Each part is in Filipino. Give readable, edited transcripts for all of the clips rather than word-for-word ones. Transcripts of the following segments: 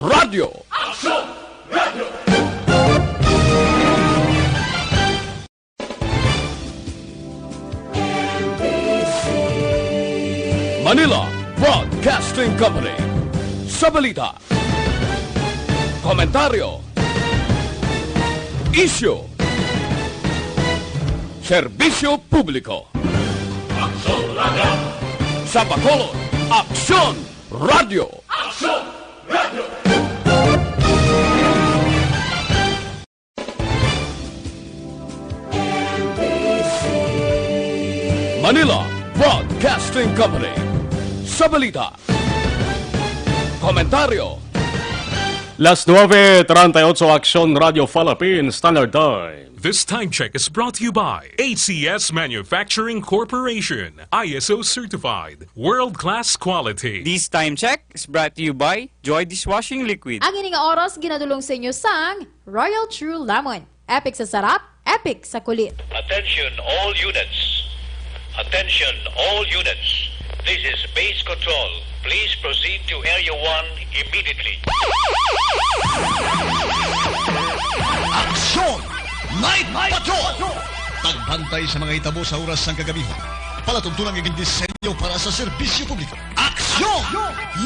Radio. Action Radio. Manila Broadcasting Company. Sa balita, komentaryo, isyu, serbisyo publiko. Action Radio. Sa Bacolod, Aksyon Radio. Action Radio. Manila Broadcasting Company. Sa balita, komentaryo, Las 9:38 Action Radio Philippines Standard Time. This time check is brought to you by ACS Manufacturing Corporation, ISO certified, world-class quality. This time check is brought to you by Joy Dishwashing Liquid. Ang ining oras ginadulong sa inyo sang Royal True Lemon. Epic sa sarap, epic sa kulit. Attention all units. Attention all units. This is base control. Please proceed to Area 1 immediately. Aksyon! Night Patrol! Tagbantay sa mga hitabo sa oras ng kagabihan. Palatuntunan ng disenyo para sa serbisyo publiko. Aksyon!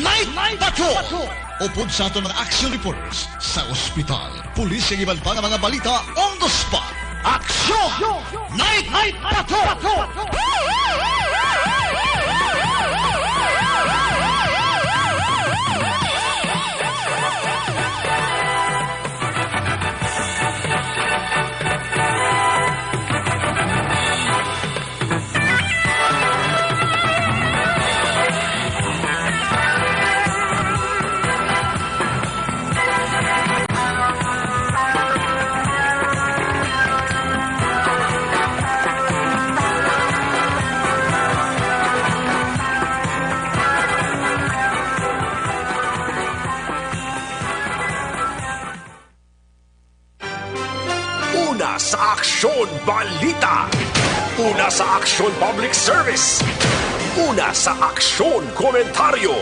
Night Patrol! Upod sa aton mga action reporters sa ospital, pulis ang iban pa ng mga balita on the spot. Aksyon! Night Patrol! Una sa Aksyon Balita. Una sa Aksyon Public Service. Una sa Aksyon Komentaryo.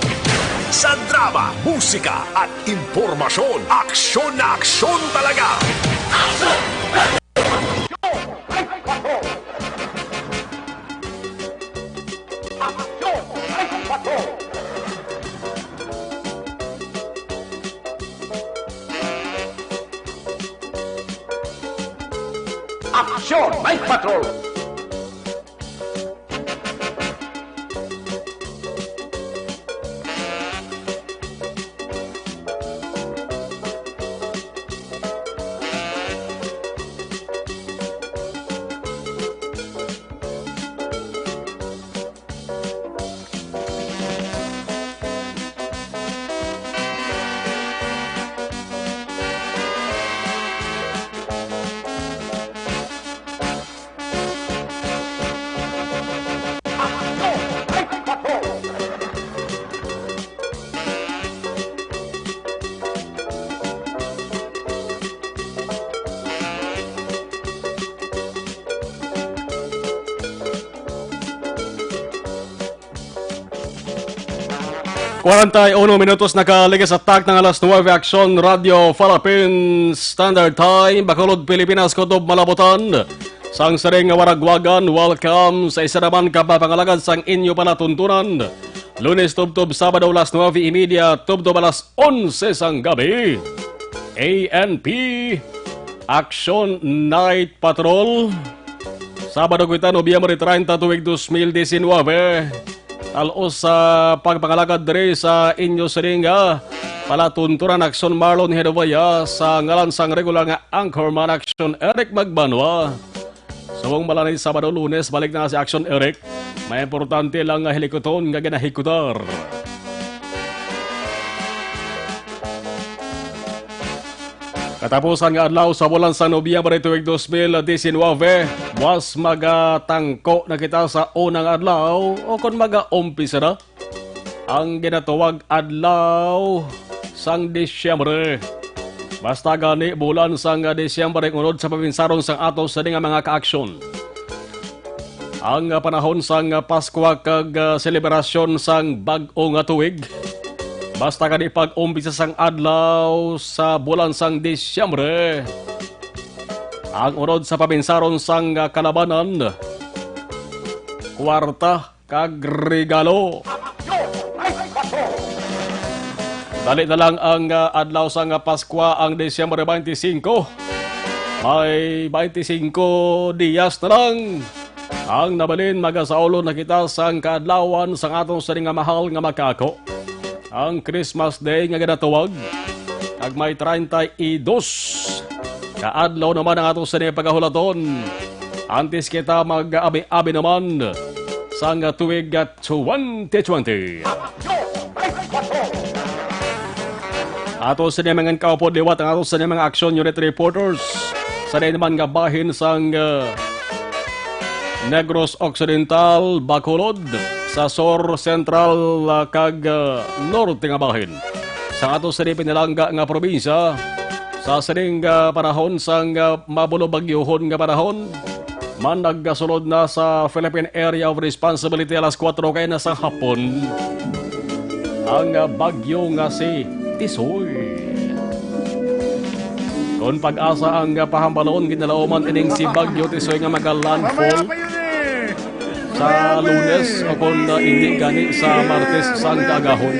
Sa drama, musika at impormasyon. Aksyon na aksyon talaga. Action Radio. Action Night Patrol. Quarantay 1 minutos nakaligas sa tag ng alas 9 Action Radio Philippines Standard Time. Bacolod, Pilipinas, Kutob, Malabutan. Sang saring waragwagan, welcome sa isa naman kapapangalagad sang inyo palatuntunan. Lunes tubtob, Sabado alas 9:30, tubtob alas 11 sang gabi. ANP Action Night Patrol. Sabado kita, Nobyembre 30, tuwig 2019. Talos sa pagpangalagad diri sa inyo siringa palatuntunan Aksyon Marlon Hedovaya sa ngalan sang regular nga anchorman Aksyon Eric Magbanwa. Suwong malanay Sabado Lunes, balik na si Aksyon Eric. May importante lang nga helikoton nga ginahikutar. Katapusan nga adlaw sa bulan sa Nobyembre tuwig 2019, was magatangko na kita sa unang adlaw o kung mag-umpisa na ang ginatuwag adlaw sang Disyembre. Basta gani bulan sang Disyembre unod sa pabinsaron sang ato sa nga mga kaaksyon. Ang panahon sang Pasko kag selebrasyon sang bag-o nga tuig. Basta ka di pag-umpisa sang adlaw sa bulan sang Disyembre. Ang unod sa pabinsaron sang kalabanan, kwarta kag regalo. Dali na lang ang adlaw sang Pasko ang Disyembre 25. May 25 diyas na lang. Ang nabalin magasaulo na kita sang kaadlawan sang atong sa nga mahal nga makako. Ang Christmas Day nga ginatawag. Ag may 32. Kaadlaw naman ang atong sa pagahulaton. Antes kita mag-abi-abi naman sang tuig 2020. Ato sa mga kaupod liwat ang ato sa mga action unit reporters. Sa naman nga bahin sang Negros Occidental, Bacolod, sa Sor Central kag Norte nga bahin. Sa ato sa pinilangga nga probinsya, sa sining panahon sang mabulo bagyohon nga panahon, man nagkasulod na sa Philippine Area of Responsibility alas 4 kay na sa hapon. Ang bagyo nga si Tisoy. Kung pag-asa ang pahambalon, ginalauman ining si Bagyo Tisoy nga mag-landfall sa Lunes o kung hindi gani sa Martes sang kagahon.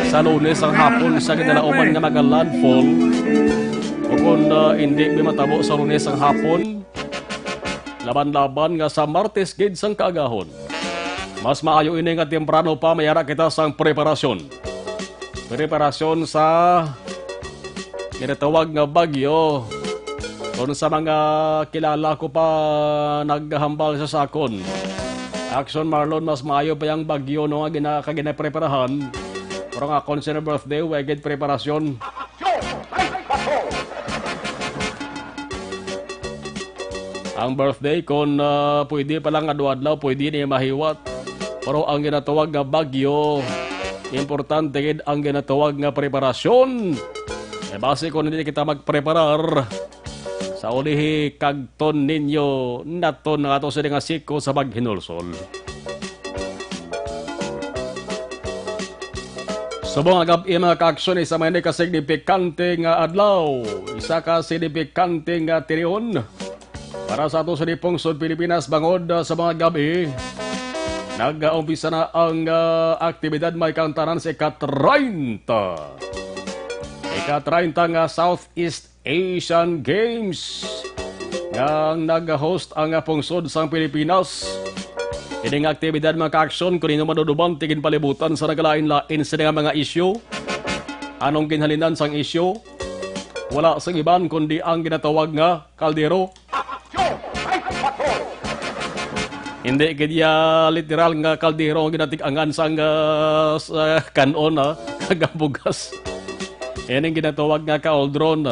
Sa Lunes ang hapon sa ginalauman nga mag-landfall o kung hindi bimatabo sa Lunes ang hapon, laban-laban nga sa Martes gid sang kagahon. Mas maayo ini nga temprano pa mayara kita sang preparasyon. Preparasyon sa ginatawag nga bagyo. Kung sa mga kilala ko pa naghahambal sa sakon. Action Marlon, mas maayo pa yung bagyo no nga ginapreparahan. Pero nga concern birthday, wagid preparasyon. Ang birthday, kung pwede pa lang adlaw, pwede niya mahiwat. Pero ang ginatawag nga bagyo, importante gid ang ginatawag nga preparasyon. Base kung hindi kita magpreparar, sa ulihi kagton ninyo naton nga ato sa nga siko sa maghinulsol. Subong agab mga ka-aksyon isa may kasignifikante nga adlaw. Isa ka signifikante nga tiriyon para sa ato sa Pungsod Pilipinas bangod sa mga gabi. Nag-umpisa na ang aktibidad may kantaran sa ika-30. Ika-30 nga Southeast Asian Games nga nag-host ang pungsod sa Pilipinas. Ining aktibidad mga ka-aksyon kung ino maduduban tigin palibutan sa nagalain-lain sa mga isyu. Anong ginhalinan sang isyu? Wala sang iban kundi ang ginatawag nga kaldero. Hindi kaya literal nga kaldero ang ginatik-angan sang kanon kagabugas. Yan ang ginatawag nga kauldron.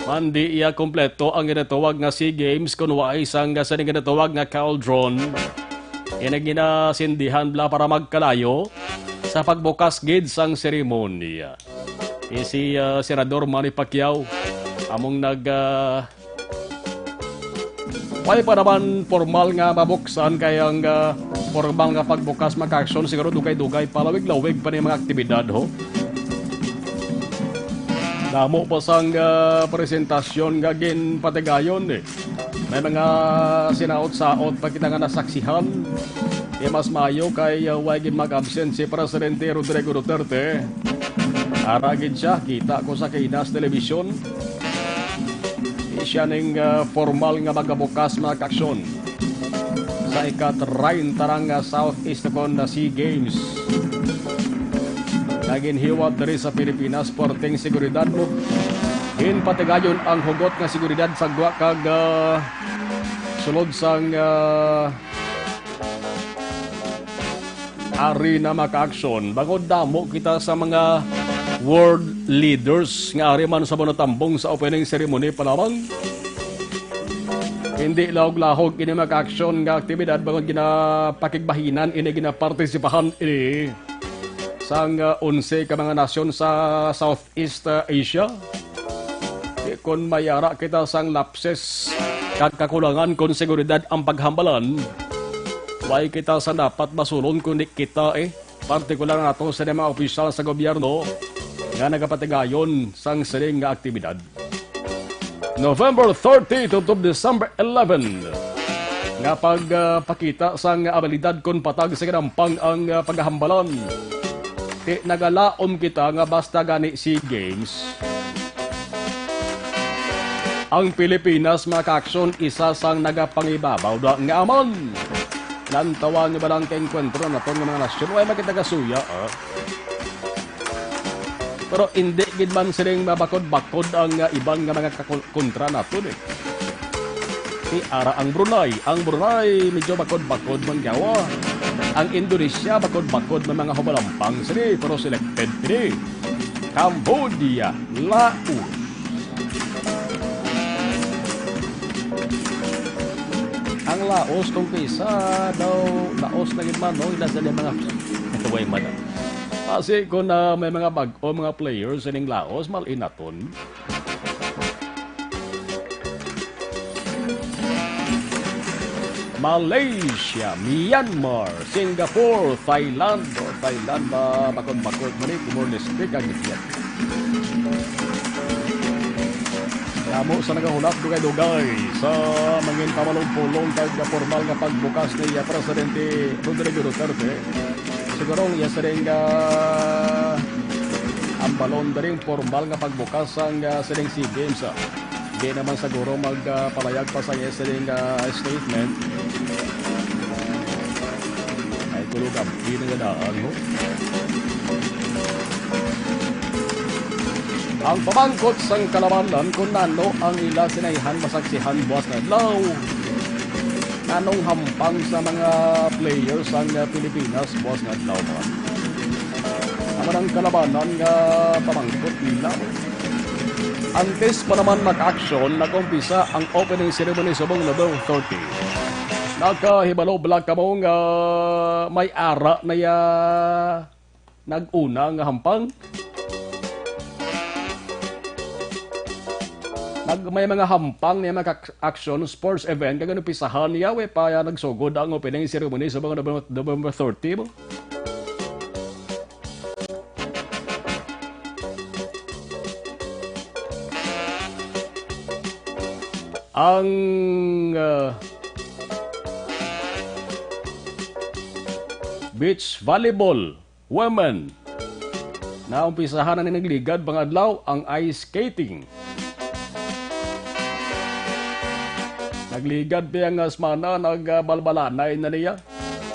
Mandi iya kompleto ang ginatawag nga SEA Games kung waay sang sa ginatawag nga kauldron. Yan ang ginasindihan bla para magkalayo sa pagbukas gid sang seremonya. Si Senador Manny Pacquiao among Why pa naman formal nga mabuksan kaya ang formal nga pagbukas maka-aksyon siguro dugay-dugay palawig-lawig pa ni mga aktibidad ho. Damo pa sang presentasyon nga gin patigayon eh. May mga sinaot-saot pa kita nga nasaksihan. Mas mayo kay wagin mag-absent si Presidente Rodrigo Duterte. Aragid siya, kita ko sa Kinas Television. Siya ning formal nga magabukas mga aksyon sa ika-30 nga Southeast SEA Games. Naginhiwat diri sa Pilipinas porting seguridad mo. In patigayon ang hugot nga seguridad sa gwa kag sulod sang arena maka-aksyon. Bangod damo kita sa mga world leaders nga ari man sa monotambong sa opening ceremony pa lamang. Hindi lahog-lahog ini maka-aksyon nga aktibidad bangod ginapakigbahinan ini ginapartisipahan ini sang 11 ka mga nasyon sa Southeast Asia. Kung mayara kita sang lapses kag kakulangan kung seguridad ang paghambalan, why kita sa dapat masulon kundi kita partikular na ito sa mga opisyal sa gobyerno nga nagapatigayon sang sining nga aktibidad. November 30 to December 11 nga pagpakita sang abilidad kon patag sa kinampang ang paghahambalan. Ti nagalaom kita nga basta gani SEA Games. Ang Pilipinas maka-aksyon isa sang nagapangibabaw da nga aman. Lantawan nyo ba lang ka-enkwentro na to ng mga nasyon? Huwag makita kasuya, Pero hindi gid man siling mabakod-bakod ang ibang nga mga kontra nato eh. Si ara ang Brunei. Ang Brunei medyo bakod-bakod man gawa. Ang Indonesia bakod-bakod man mga humalampang sini pero selected ini. Cambodia, Laos. Ang Laos tong kaysa daw Laos na gid man no ila sa mga way man. Kasi kung may mga bag-o mga players ining Laos, malinaton. Malaysia, Myanmar, Singapore, Thailand, Thailand ba bakod-bakod man Timor-Leste kag Vietnam. Kamo sa nagahulap dugay-dugay sa mangin pamalong-pulong kag formal nga pagbukas ni Presidente Rodrigo Duterte. Siguro iya sering ang balon daring formal nga pagbukas ang sering SEA Games. Hindi naman siguro magpalayag pa sa iya sering statement. Ay tulog ang pinagdaan mo. Ang pamangkot sang kalabanan kung nano ang ila sinayhan masaksihan buwas na adlaw. Anong hampang sa mga players ang Pilipinas, boss nga adlaw man. Naman ang kalabanan nga pamangkot nila. Antes pa naman mag-action, nag-umpisa ang opening ceremony sa buong November 30. Nakahibalo vlog ka mo nga may ara na nag-una nga hampang. May mga hampang niya mga action sports event kagano pisahan niya we pa nagsugod ang opening ceremony sa mga November 30 mo. Ang beach volleyball women na umpisahan na nagligad bang adlaw ang ice skating. Nagligad pa ang asmana, nagbalbalanay na niya.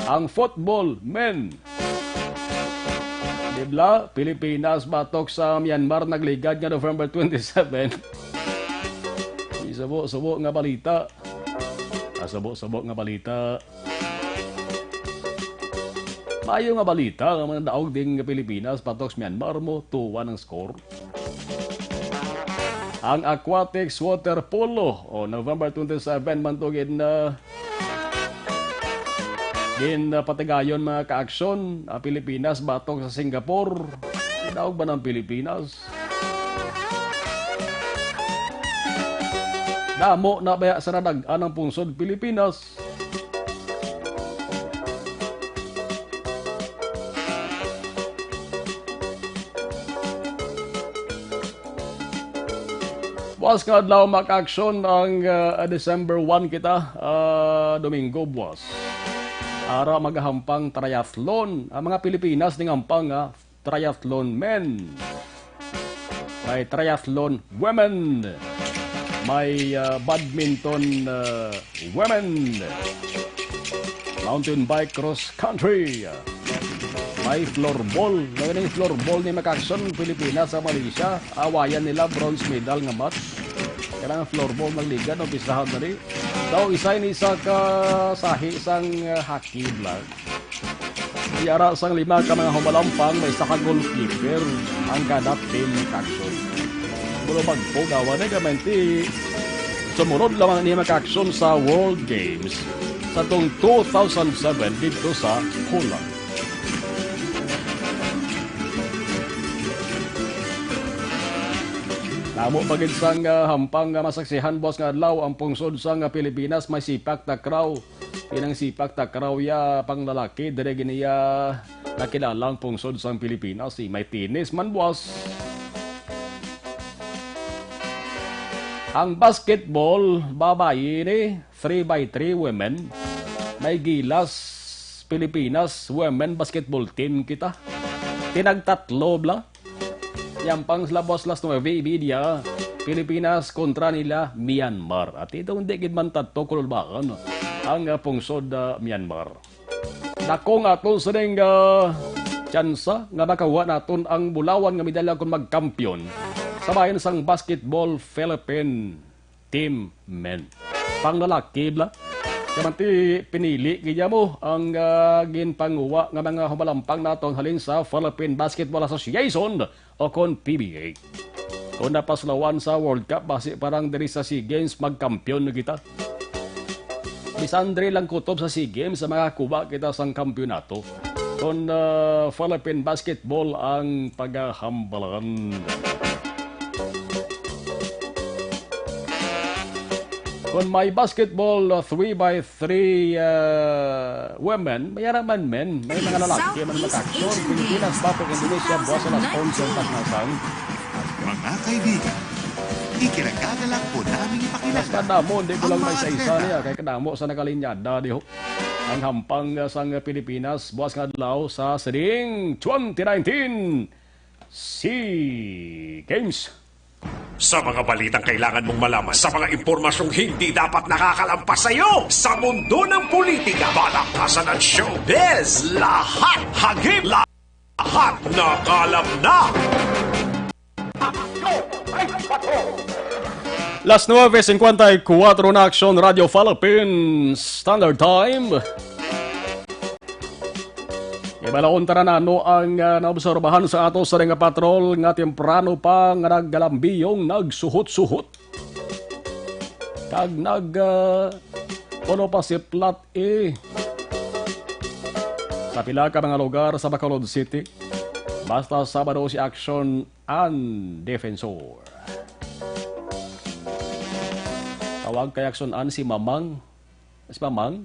Ang football, men. Dibla, Pilipinas, batok sa Myanmar, nagligad nga November 27. Sabo-sabo nga balita. Sabo-sabo nga balita. Mayo nga balita, nga mga daog ding Pilipinas, batok sa Myanmar mo, 2-1 ang score. Ang aquatics water polo November 27 man to gin patigayon mga ka-aksyon Pilipinas batok sa Singapore. Daog ba ng Pilipinas? Damo na baya sa nadagaan ng pungsod Pilipinas. Buwas nga adlaw mag-action ang December 1 kita, Domingo buwas. Ara magahampang triathlon. Ang mga Pilipinas ning hampang triathlon men. May triathlon women. May badminton women. Mountain bike cross country. May floorball. Nagaling floorball ni mag-action Pilipinas sa Malaysia. Awayan nila bronze medal nga match. Kailangan floorball magligan o pisahan na rin. Daw isa ka sahi sang hockey vlog. Iyara sang 5 ka mga humalampang may isa ka goalkeeper ang ganap team ni Action. Bulo magpo gawa na gamanti. Sumunod lamang ni mag-action sa World Games sa tong 2007 dito sa Holland. Namo pagid sang hampang masaksihan boss nga adlaw ang pungsod sang Pilipinas may sipak takraw Pinang sipak takraw pang lalaki, dire giniya nakilalang pungsod sa Pilipinas. Si may tinis man buwas. Ang basketball, babae ni 3x3 women. May gilas, Pilipinas, women basketball team kita. Tinagtatlo bla. Yang pang labos-las no media, Pilipinas kontra nila Myanmar. At ito hindi man tatlo kulbakan ang pungsod Myanmar. Dako nga to sa ding tsansa nga nakawa naton ang bulawan nga medalya kung magkampiyon sa bayan sang basketball Philippine team men. Pang lalaki bla. Kamanti pinili kaya mo ang ginpanguwa nga mga humalampang naton halin sa Philippine Basketball Association o kon PBA. Kung napaslawan sa World Cup, basi parang diri sa SEA Games magkampiyon na kita. Bisandre lang kutob sa SEA Games sa mga kuba kita sang kampyonato. Kung Philippine Basketball ang paghahambalan. Kung may basketball 3x3 women, may araman men, may mga lalaki, may mga aksyon, Pilipinas, Papua, Indonesia, buwas sa las 11 pasnasan. Mga kaibigan, ikinagagalak po namin ipakilala. Mas kadamo, hindi ko lang may isa-isa niya, kaya kadamo sa nakalinyada, diho. Ang hampang sang Pilipinas, buwas nga adlaw sa siring 2019 SEA Games. Sa mga balitang kailangan mong malaman, sa mga impormasyong hindi dapat nakakalampas sa iyo, sa mundo ng politika, balakasan at showbiz, lahat hagip, lahat nakalap na! Las 9:54 na Aksyon Radio Philippines Standard Time. Ibalaon taranano ang naobserbahan sa ato sa nga patrol nga temprano pa nga naggalambiyong nagsuhot-suhot. Kag puno pa si plat sa pila ka mga lugar sa Bacolod City. Basta Sabado si Action and Defensor. Tawag kay Action an si Mamang. Si Mamang?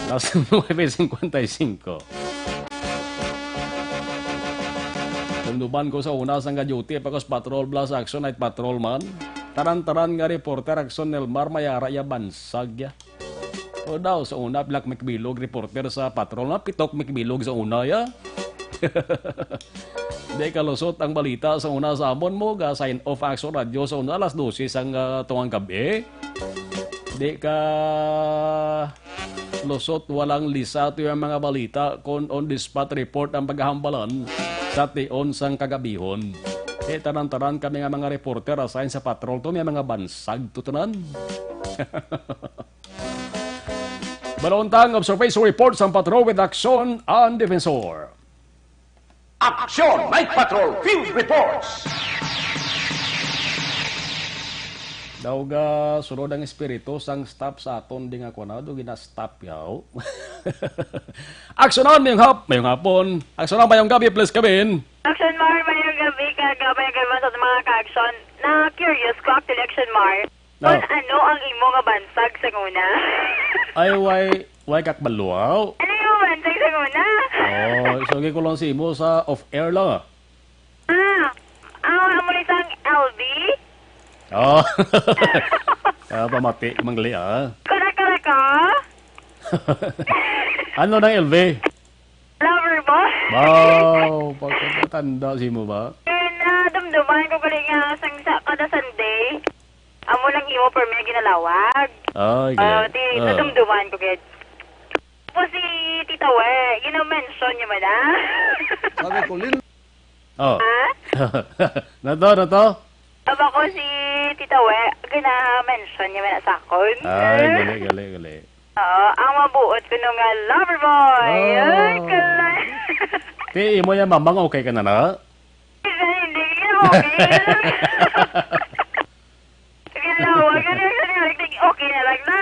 Las 9:55. Tunduban ko sa una sang duty pagkos patrol plus action night patrol man. Taran-taran nga reporter action Nelmar Mayara ya bansag ya. O daw sa una Black Mcbilog reporter sa patrol na Pitok Mcbilog sa una ya. Di kalusot ang balita sa una sa amon mo ga sign off action radio sa una alas 12 sang tuwang gabi. Di ka lusot walang lisato yung mga balita kung on the spot report ang paghahambalan sa tion sang kagabihon. Taran-taran kami nga mga reporter assign sa patrol to may mga bansag tutunan. Balontang observation report sa patrol with Action and Defensor. Action! Night Patrol! Field Reports! Daw ga sunod ang espiritu sang stop sa aton di nga kuno do gina-stop yaw. Aksyonan mayong hapon. Aksyonan mayong gabi please kabin. Action Mar mayong gabi kagabay sa mga ka-action. Na curious ko actually Action Mar. No. Kung ano ang imo nga bansag sa nguna? Ay way kakbaluaw. Ano yung bansag sa nguna? Oh, isogay ko lang si mo sa off-air lang. Amo isang LB? Oh. Kaya pamati mangli Kara ka? Ano nang LV? Lover mo? Wow, pagkatanda si mo ba? Dumduman ko galing nga kada Sunday. Amo lang imo per may ginalawag. Ay, galing. Dumduman ko gid. Po si Tita We, gina-mention niya man Sabi ko, Lin. Oh. Nato? Aba ko si Tita We, gina-mention niya man sa akon. Ay, gali. Oo, ang mabuot ko nung lover boy. Ay, kalay. Ti, imo yan mamang okay ka na? Hindi, okay. Ginawag ka na, okay na lang na.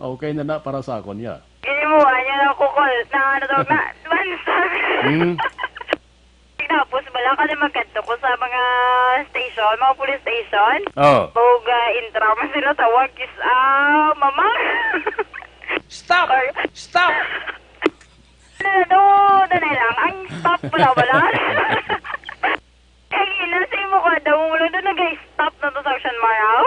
Okay na para sa akon ya. Ginimuha niya na kukol na bansag. Tapos ba wala ka na magkanto ko sa mga station, mga police station. Oh. Boga, intra man sila tawag is, mama. Stop! Stop! Danay lang. Ang stop wala. Eh, ilasay mo ka daw. Wala doon nag-stop na to sa action maraw.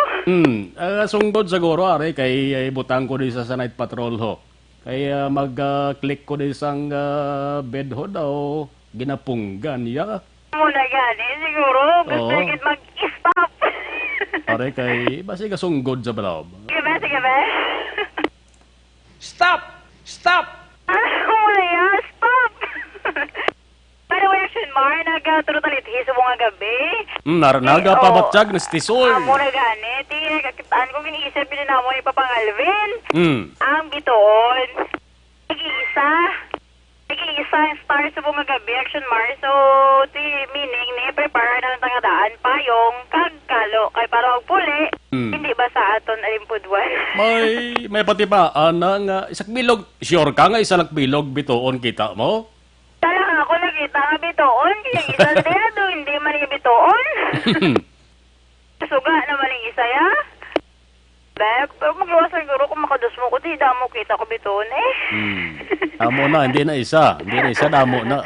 Sunggod siguro, are, kay butang ko din sa night patrol ho. Kay mag-click ko din sang bed ho daw, ginapunggan ya. Muna gani, siguro. Gusto Oo. agad mag-stop. Are, kay basi ka sunggod sa balaw. Sige ba? Stop! Stop! Wala yan, stop! By the way, action mar, nag-trutalithi sa mga gabi. Naranaga pabatsyag na stisol. Muna gani, kakitaan ko giniisip pinanamo ni Papang Alvin. Ang bitoon. Nag-iisa ang star sa mga gabi, action mar. So, meaning, prepare na ng tangadaan payong kagkalo. Kay para magpuli, hindi ba sa aton alimpudwan? May pati pa, nga, isak bilog, sure ka nga isa lang bilog bitoon kita mo? Talagang ako nakita nga bitoon, kaya isa dedo, hindi man yung bitoon. Suga naman yung isa ya. Pero maglawasan siguro kung makados mo ko, di damo kita ko bitoon eh. Damo na, hindi na isa, damo na.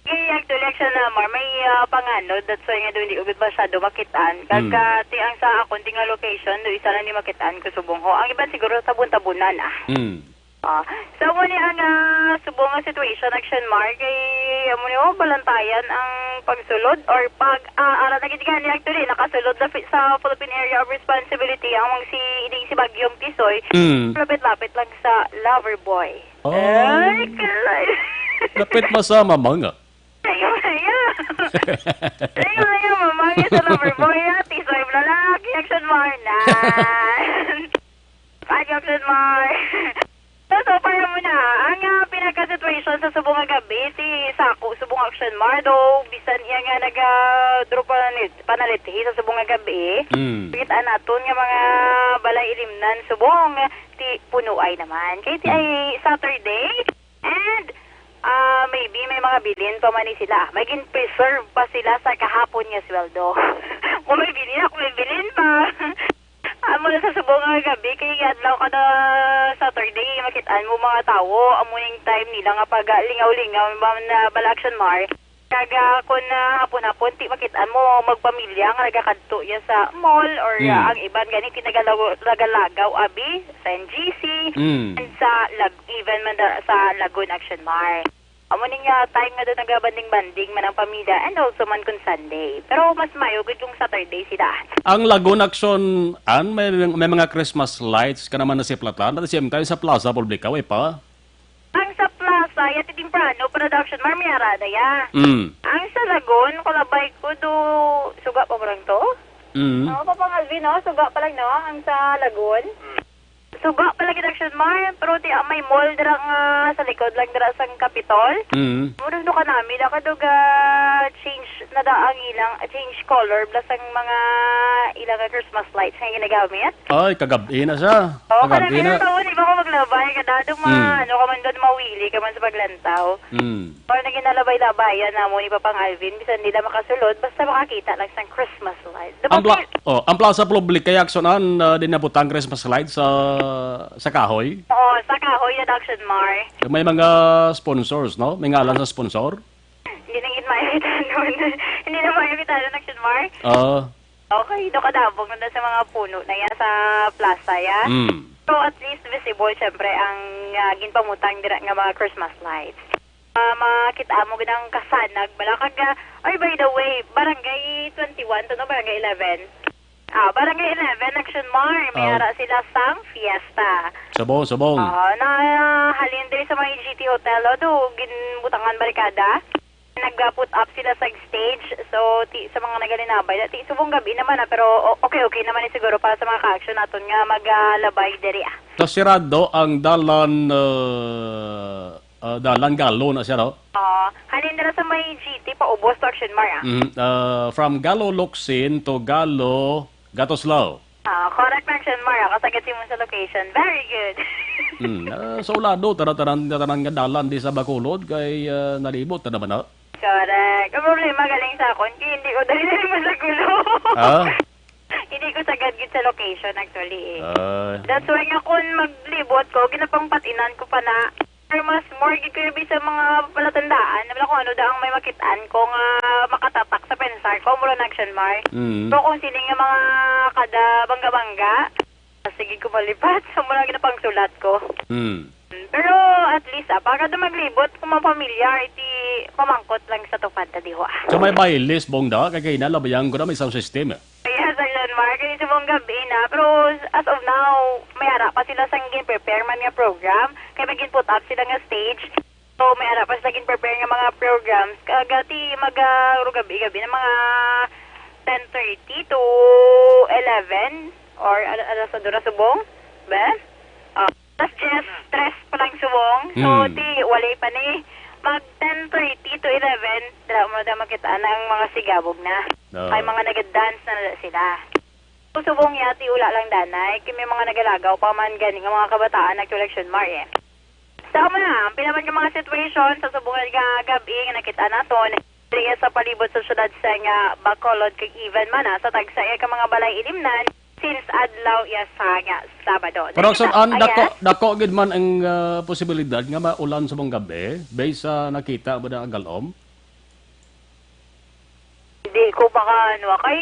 Actually, action na mar, may panganod, that's why nga doon hindi ugod masyado makitaan. Kagka ang sa akong tinga location, doon isa lang ni makitaan ko subong ho. Ang iba siguro tabun-tabunan so muna ang subong nga situation, action mar, kay muna balantayan ang pagsulod or ara nagitigan ni actually, nakasulod na sa Philippine Area of Responsibility ang si Bagyong Tisoy, lapit-lapit lang sa Loverboy. Ay, kalay. Lapit masama mga. Ayaw, mamangin sa Loverboy, Tisoy, lalaki, action mar na. Action mar. So para muna, ang pinaka-situation sa subong nga gabi, si Sako, subong action mar, do bisan iya nga nag-draw panalithi sa subong nga gabi. Kita naton nga mga balay ilimnan, subong ti punuay naman. Kaya ti ay Saturday, and maybe may mga bilin pa man ni sila. May gin-preserve pa sila sa kahapon nga sweldo. Kung may bilin ako, may bilin pa. Mula sa subong nga gabi, kaya adlaw ka na Saturday, makitaan mo mga tao, amuning time nila nga pag lingaw-lingaw, na balaksyon mar. Kaga kung hapon-hapon, ti makitaan mo magpamilya nga nagakadto yan sa mall or ang iban ganit nagalagaw abi sa NGC and sa even man sa Lagoon Action Mar. Amuning time nga doon nagabanding-banding man ang pamilya and also man kung Sunday. Pero mas mayo gud yung Saturday sila. Ang Lagoon Action, may mga Christmas lights ka naman na si Platan, at the same time sa Plaza Publica, pa? Ang sa Plaza, yati Timprano, production, marmiara na ya. Ang sa Lagoon, kulabay ko do, suga pa parang to? Papang Alvin, no? Suga pa lang, no? Ang sa Lagoon. Suga pala production, mar, pero may mall dira sa likod lang dira sa Capitol. Murag do ka namin, nakaduga change na daang ilang, change color, plus ang mga ilang Christmas lights nga ginagamit. Ay, kagabi na siya. Kagabi na. Oo, di ba ko maglabay? Kadado ano ka man doon mawili ka man sa paglantaw. Or naging nalabay-labayan na mo ni Papang Alvin, bisan nila makasulod, basta makakita lang sa Christmas lights. Ang Plaza Public kaya aksonan din nabutang Christmas lights sa kahoy? Oo, sa kahoy na Action Mar. May mga sponsors, no? May ngalan sa sponsor? Hindi nang makikita nun. Hindi na makikita nun, Action Mar. Okay, doon kadabog na sa mga puno na yan sa plaza, ya. So at least visible, syempre, ang ginpamutang dira nga mga Christmas lights. Makita mo ginang kasanag, balakag, ay by the way, barangay 21 to no, barangay 11. Barangay 11, Action Mar, may ara sila sang fiesta. Sabong. Halin din sa mga GT Hotel, do, ginbutangan barikada. Nag-put up sila sa stage, so sa mga nagalinabay, subong gabi naman pero okay naman siguro para sa mga ka-action natin nga maglabay diri. So sirado ang dalan Galo na siya, no? Halin nila sa may GT, paubos to Action Mar, from Galo Locsin to Galo Gatoslaw. Correct na Action Mar, kasagad mo sa location. Very good. So lado, taran nga dalan di sa Bacolod, kay nalibot na naman, no? Correct. Ang problema galing sa akon, kaya hindi ko dali-dali masagulo. Ah? Hindi ko sagad gid sa location actually. Ah. That's why nga kung maglibot ko, ginapangpatinan ko pa na. Pero mas more gid ko sa mga palatandaan. Nabala ko ano daang may makitaan ko nga makatatak sa pensar ko mula na action mark. Pero kung sino nga mga kada bangga-bangga, sige ko malipat. So mula ginapang sulat ko. Pero at least pagka maglibot kung mapamilyar, iti pamangkot lang sa tupad na diwa. So may list bongda, kaya kinalabayan ko na may sound system. Yes, Action Mark. Hindi sa mong gabi na. Pero as of now, may harap pa sila sa prepare man nga program. Kaya may put up sila nga stage. So may harap pa sila prepare nga mga programs. Kagati gabi-gabi na mga 10:30 to 11 or alas sa dura subong. Ben? Tapos just stress pa lang subong. So walay pa ni. Mag 10:30 to 11, dala mo na makita ng mga sigabog na. Ay mga nag-dance na sila. So subong yati ula lang danay, kaya may mga nagalagaw pa man ganing ang mga kabataan nag-election mar eh. Sa na, pinaman yung mga situation sa subong nga gabi nga nakita naton. Diriya sa palibot sa syudad sa nga Bacolod kag even man sa tagsaya ka mga balay ilimnan. Since adlaw ya sa nga Sabado. Pero so, dako gid man ang posibilidad nga maulan sa mong gabi based sa nakita ba na ang galom? Hindi ko pa ano kay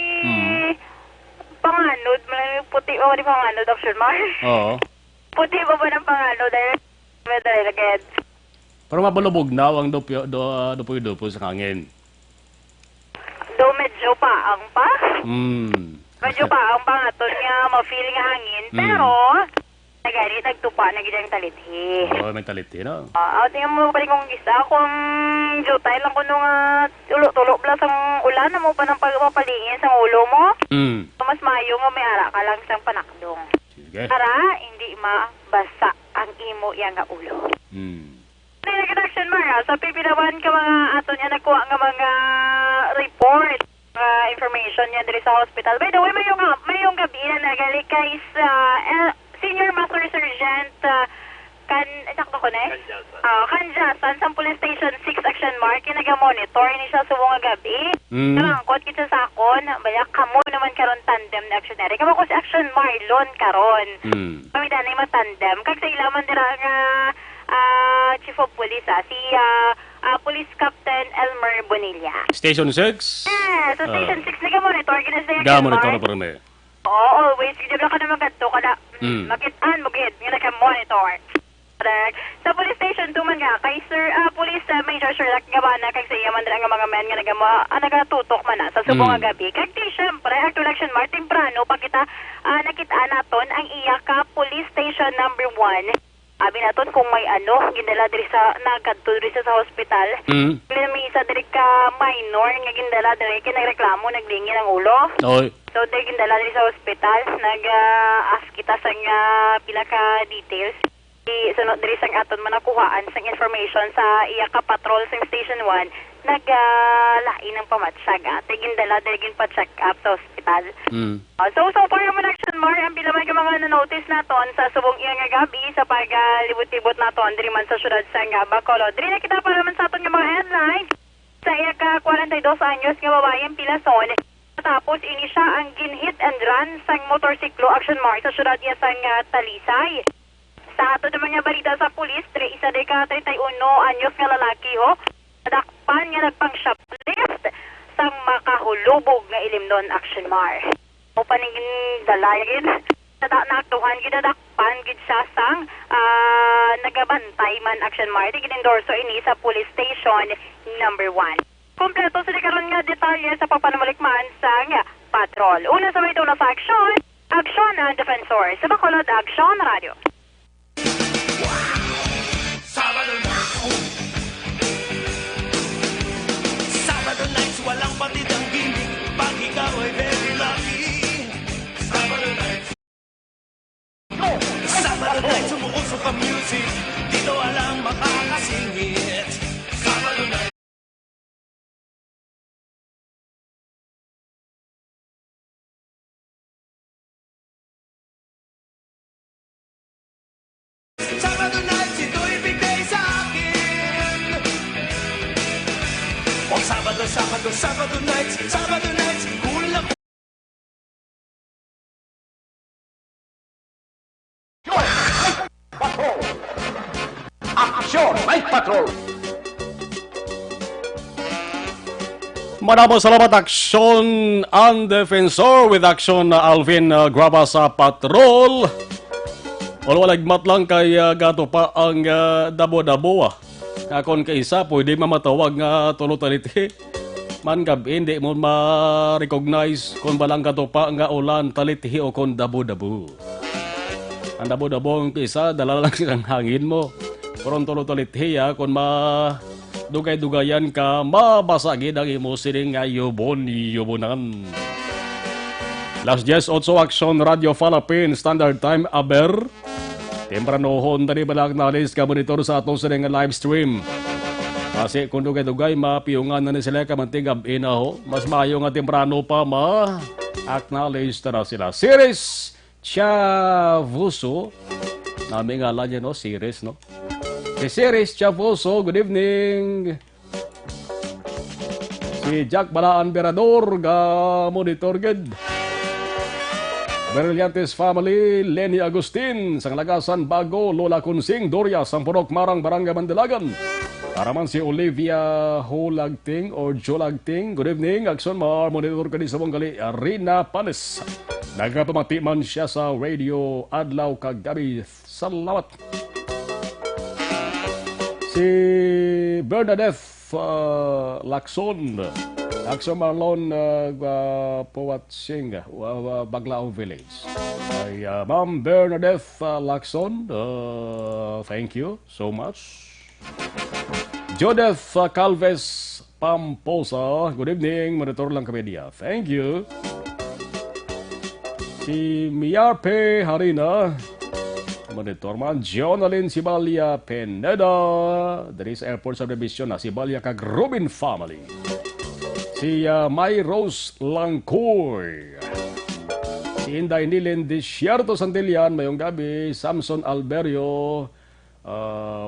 panganod, may puti o di panganod option mar. Oo. Puti ba ng panganod dahil may lagad. Pero mabalubog na ang dupoy sa hangin. Do medyo paang pa. Medyo pa ang pangaton nga ma-feel nga hangin, pero nagani nagtupa na gid ang talithi. Oh, may talithi no. Tingnan mo pa rin kung isa kung jutay lang kuno nga tulo-tulo blas ang ulan na mo pa ng pagpapalingin sa ulo mo. Mas mayo nga may ara ka lang sang panakdong. Sige. Para hindi mabasa ang imo yang nga ulo. Nag-action Mara, sa pipinawan ka mga ato niya nakuha nga mga report. Information niya diri sa hospital. By the way, mayong gabi na nagali kay Senior Master Sergeant sakto ko na Kanjasan sa Police Station 6 Action Mark nag-monitor ni siya sa mga gabi. Nangangkot kita sa akon, baya kamo naman karon tandem na actionary. Kamo ko si Action Marlon karon. Kami danay matandem. Kag sa ilaman dira nga Chief of Police si Police Captain Elmer Bonilla. Station 6? So Station 6 nag-monitor gina sa Ga-monitor na parang Oo, always. Gidabla ka naman ganito kada makitaan mo gid nga nag-monitor. Sa Police Station 2 man nga kay Sir Police Major Sherlock Gabana kag sa iya man nga mga men nga nagatutok man sa subong nga gabi. Kag di syempre ang election mar temprano pa kita nakita naton ang iya ka Police Station number 1. Abi naton kung may gindala diri sa nagkadto diri sa hospital. May isa diri ka minor nga gindala diri kay nagreklamo naglingin ang ulo. Oy. So diri gindala diri sa hospital nag-ask kita sa nga pila ka details. Sunod diri sang aton manakuhaan sang information sa iya ka patrol sa station 1 naglain ng pamatsyag ate gindala diri gin pa check up sa hospital. So far yung action more ang bilaman ka mga na-notice naton sa subong iya nga gabi sa pagalibot-libot naton diri man sa syudad sa nga Bacolod. Diri na kita para man sa aton nga mga headlines sa iya ka 42 anyos nga babae ang pilason. Tapos ini siya ang ginhit and run sang motorsiklo action mark sa syudad iya sang Talisay. Sa ato naman nga balita sa pulis, isa de ka 31 anyos nga lalaki ho. Nadakpan nga nagpang shoplift sang makahulubog nga ilimnon action mar. O paningin dalayagin, naktuhan gid nadakpan gid siya sang nagabantay man action mar. Di ginendorso ini sa police station number 1. Kompleto sa karon nga detalye sa papanamalikman sang patrol. Una sa may tula sa aksyon, Aksyon ang Defensor sa Bacolod Aksyon Radio. Sabado nights, walang patid ang gimmick. Pag ikaw ay very lucky. Sabado nights. Sabado nights, umuusok ang music. Dito walang makakasingit. Sabado nights. Sabado nights, ito'y bigay sa akin. Sabado nights, hula Aksyon, Night Patrol! Maraming salamat Aksyon ang Defensor with Aksyon Alvin Graba sa Patrol. Walwaligmat lang kay gato pa ang dabo-dabo. Akon kay isa, pwede mamatawag nga tulo-taliti. Man gabi, hindi mo ma-recognize kung balang gato pa nga ulan talitihi o kung dabo-dabo. Ang dabo-dabo ang kisa, dala lang silang hangin mo. Kung tulo-talitihi kung dugay-dugayan ka, mabasagin ang imo sining nga yubonan. Last 10:08 Aksyon Radio Philippines Standard Time Aber. Tempranohon tani balak nalis ka monitor sa atong sining live stream. Kasi kung dugay-dugay mapiyungan na ni sila kamantigab inaho, mas maayo nga temprano pa acknowledge na sila. Series Chavuso. Nami ngalan niya no, Series no. Si Series Chavuso, good evening. Si Jack Balaan Berador, monitor good. Brillantes Family, Lenny Agustin, sang Lagasan Bago, Lola Kunsing, Doria, Sampurok Marang, Barangay Mandalagan. Para man si Olivia Holagting or Jolagting, good evening. Akson Mar, monitor ka di sa monggali, Rina Panes. Nagapamati man siya sa radio Adlaw Kagabi. Salamat. Si Bernadette Lacson. Akson Marlon Puwatsing, Baglao Village. Ay, Ma'am Bernadette Lacson, thank you so much. Jodeth Calves Pamposa, good evening. Monitor lang kami niya. Thank you. Si Miarpe Harina, monitor man. Jonalyn Sibalia Pineda, there is airport subdivision na Sibalia kag Rubin family. Si May Rose Langkoy. Si Inday Nilin Desierto Santillan, mayong gabi. Samson Alberio,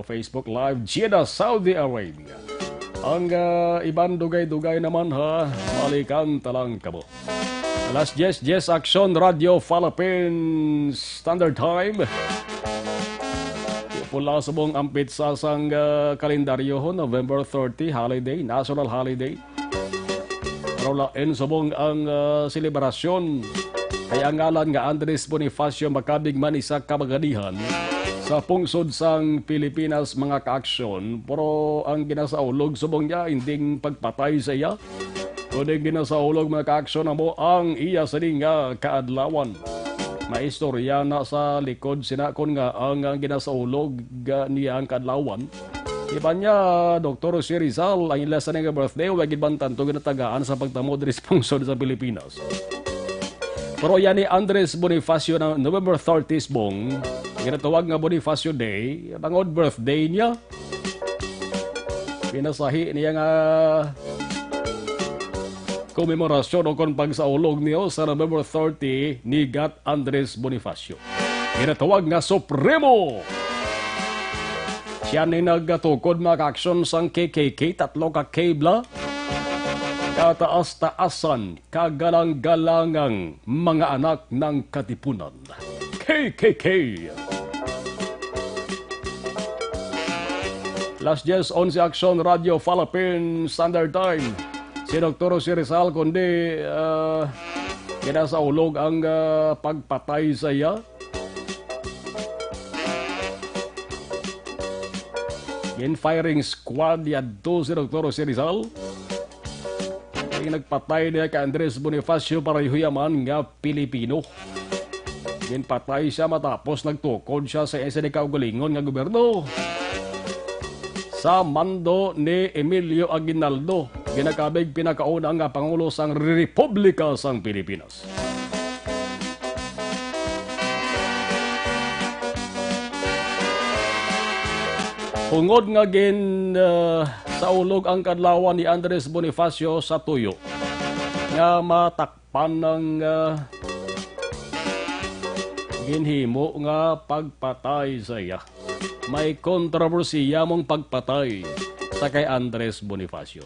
Facebook Live, Jeddah, Saudi Arabia. Ang ibang dugay-dugay naman malikan talang kamo. Last 10 Aksyon Radio Philippines Standard Time. Pula sa buong ampit sa sang kalendaryo November 30, holiday, national holiday. Rolaan sa buong ang selebrasyon. Kaya ngalan nga Andres Bonifacio Macabig man isa kabaganihan sa pungsod sang Pilipinas mga kaaksyon. Pero ang ginasaulog sa buong niya, hindi pagpatay sa iya. Kundi ginasaulog mga kaaksyon na mo ang iya sa nga kaadlawan. Maistorya na sa likod sinakon nga ang ginasaulog niya ang kaadlawan. Iba niya, Dr. Si Rizal, ang ila sa nga birthday, wag ibantan to ginatagaan sa pagtamod responsod sa Pilipinas. Pero yan ni Andres Bonifacio na November 30 bong, ginatawag nga Bonifacio Day, bangod birthday niya. Pinasahi niya nga komemorasyon o kon pagsaulog niyo sa November 30 ni Gat Andres Bonifacio. Ginatawag nga Supremo. Siya ni naggatukod mga kaaksyon sang KKK, tatlo ka kabla, kataas-taasan, kagalang-galangang mga anak ng katipunan. KKK! Last 10-11 Aksyon Radio Philippines Standard Time. Si Dr. Si Rizal, kundi kinasaulog ang pagpatay sa iya. In firing squad yadto si Dr. Si Rizal. Yung nagpatay niya kay Andres Bonifacio para yaman nga Pilipino. In patay siya matapos nagtukod siya sa isa ni kaugalingon nga gobyerno. Sa mando ni Emilio Aguinaldo, ginakabig pinakauna nga Pangulo sang Republika sang Pilipinas. Hungod nga sa ulog ang kadlawan ni Andres Bonifacio sa tuyo nga matakpan ng ginhimo nga pagpatay sa iya. May kontrobersiya mong pagpatay sa kay Andres Bonifacio.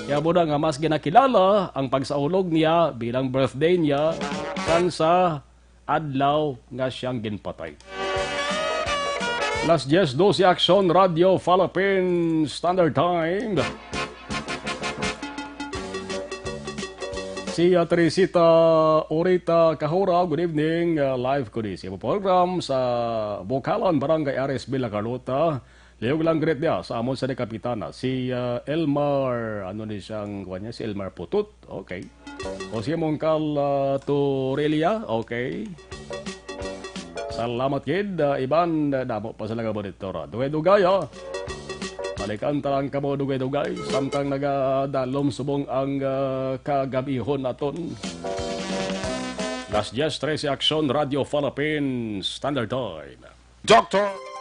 Kaya mo na nga mas ginakilala ang pagsaulog niya bilang birthday niya kan sa adlaw nga siyang ginpatay. Las 10:12 Action Radio Philippine Standard Time. Si Teresita Orita Kahura, good evening. Live ko di siya program sa Bocalan, Barangay Ares, Villa Carlota. Liyog lang great niya sa amon sa ni Kapitana. Si Elmar, ano ni siyang kuha niya? Si Elmar Putut, okay. O si Mongkal Turelia, okay. Salamat kid, Iban, damo pa sila ka monitora. Dugay-dugay, balikan talang ka mo dugay-dugay. Samtang nagadalom subong ang kagabihon naton. Las 10:13 Action Radio Philippine Standard Time. Doctor!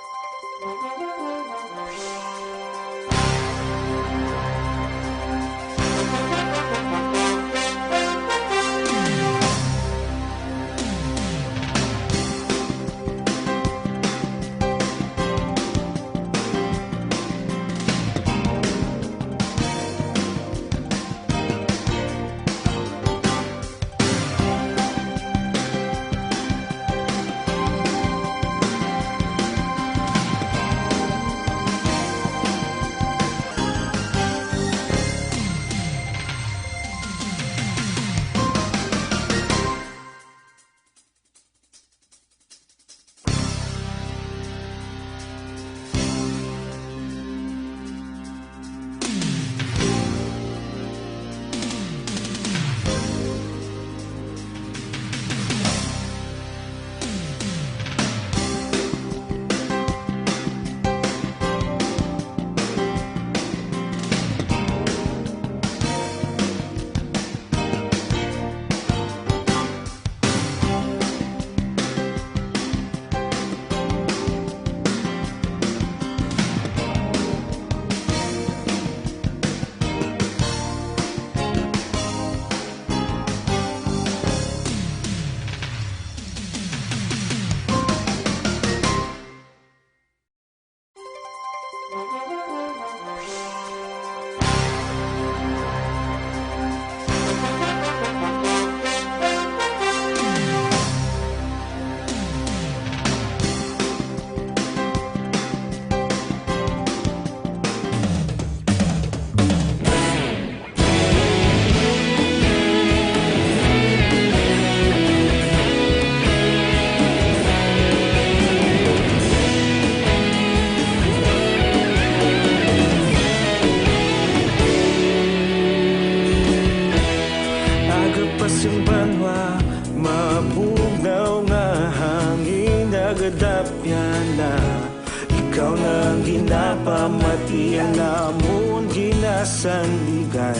Ikaw nang ginapamatian namon ginasandigan.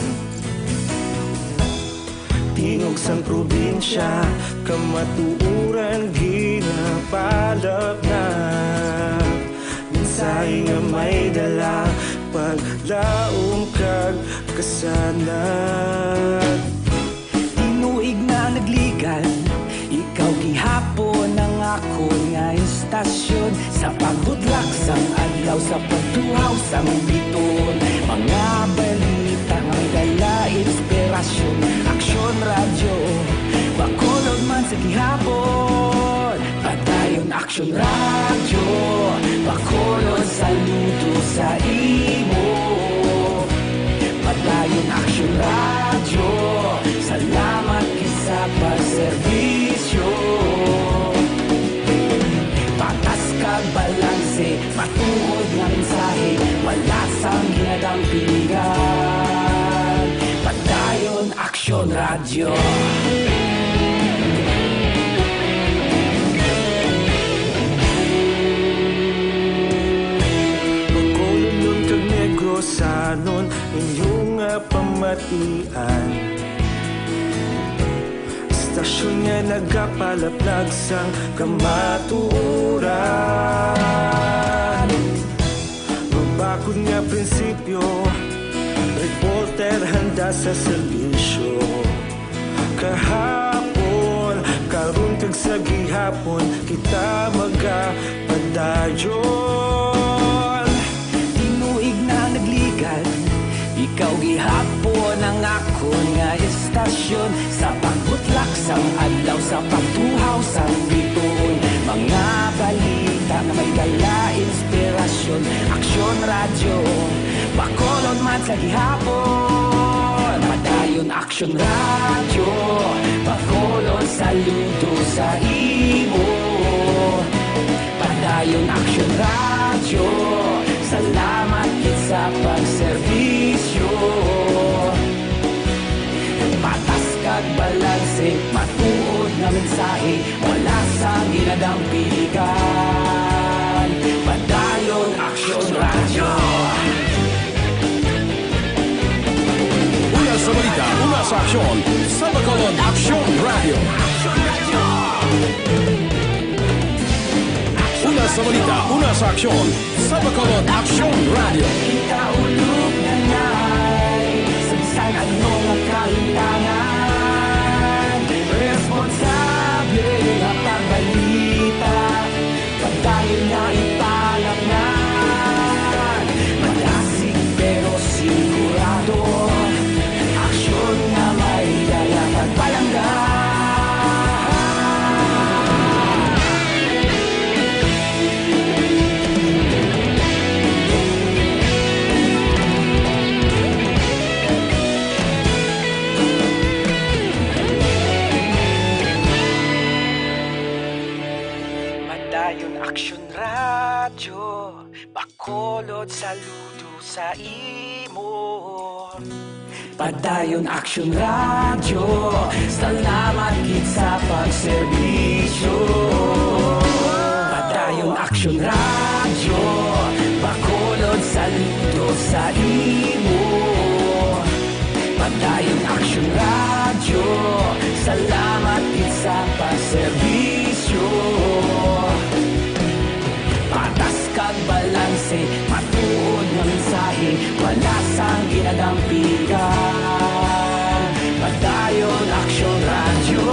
Tingog sang probinsya kamatuuran ginapalap na. Minsay nga may dala paglaom kag kasanat. Tinuig na nagligan, ikaw gihapon ang ako nga istasyon. Sa pagbutlak sang adlaw, sa pagtuhaw sang biton. Mga balita ang dala inspirasyon. Aksyon radyo, bakulod man sa gihapon. Padayon aksyon radyo, bakulod saludo sa imo. Padayon aksyon radyo, salamat kisa pagserbisyo. Patas kag balanse, matuod nga mensahe, wala sang ginadampingan. Padayon aksyon radyo. Pagkulunod kag negosanon inyong pamatian. Stasyon nga nagapalaplag sang kamatuuran. Mabakod nga prinsipyo, reporter handa sa serbisyo. Kahapon, karon kag sa gihapon, kita magapadayon. Tinuig na nagligan, Ikaw gihapon ang ako nga istasyon sa pagbutlak sang adlaw sa pagtuhaw sa bituon. Mga balita na may dala inspirasyon, aksyon radyo, Bacolod man sa gihapon. Padayon aksyon radyo, Bacolod saludo sa imo. Padayon aksyon radyo, salamat kit sa pagserbisyo. Patas kag balanse, matuod na mensahe, wala sa ginadampigan. Padayon aksyon radyo. Una sa balita, una sa aksyon, sa Bacolod Aksyon Radio. Una sa balita, una sa aksyon, sa Bacolod Aksyon Radio. Ikaulog na na'y sansan ano ang kahintangan. Responsable ang pagbalita, pagdayon na italaknan. Malasig pero sigurado, aksyon na may dala pagpalanggan. Padayon aksyon radyo, Bacolod saludo sa imo. Padayon aksyon radyo, salamat kit sa pagserbisyo. Padayon aksyon radyo, Bacolod saludo sa imo. Padayon aksyon radyo, salamat kit sa pagserbisyo. Patas kag balanse, matuod na mensahe, wala sang ginadampigan. Padayon aksyon radyo.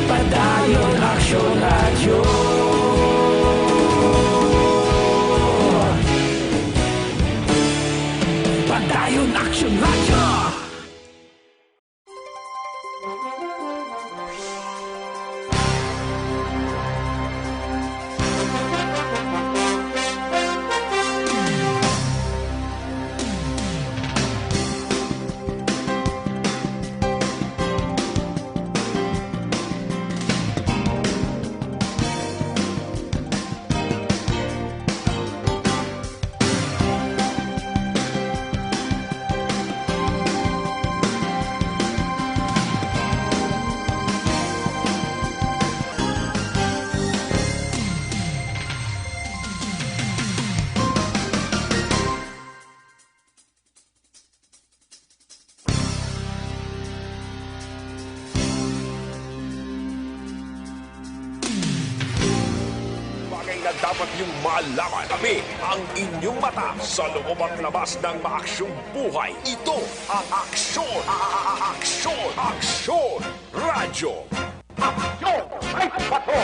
Padayon aksyon radyo. Padayon aksyon radyo. Na dapat niyong malaman. Kami ang inyong mata sa loob at labas ng maaksyong buhay. Ito ang Aksyon! Aksyon! Aksyon! Radyo! Aksyon! May bato!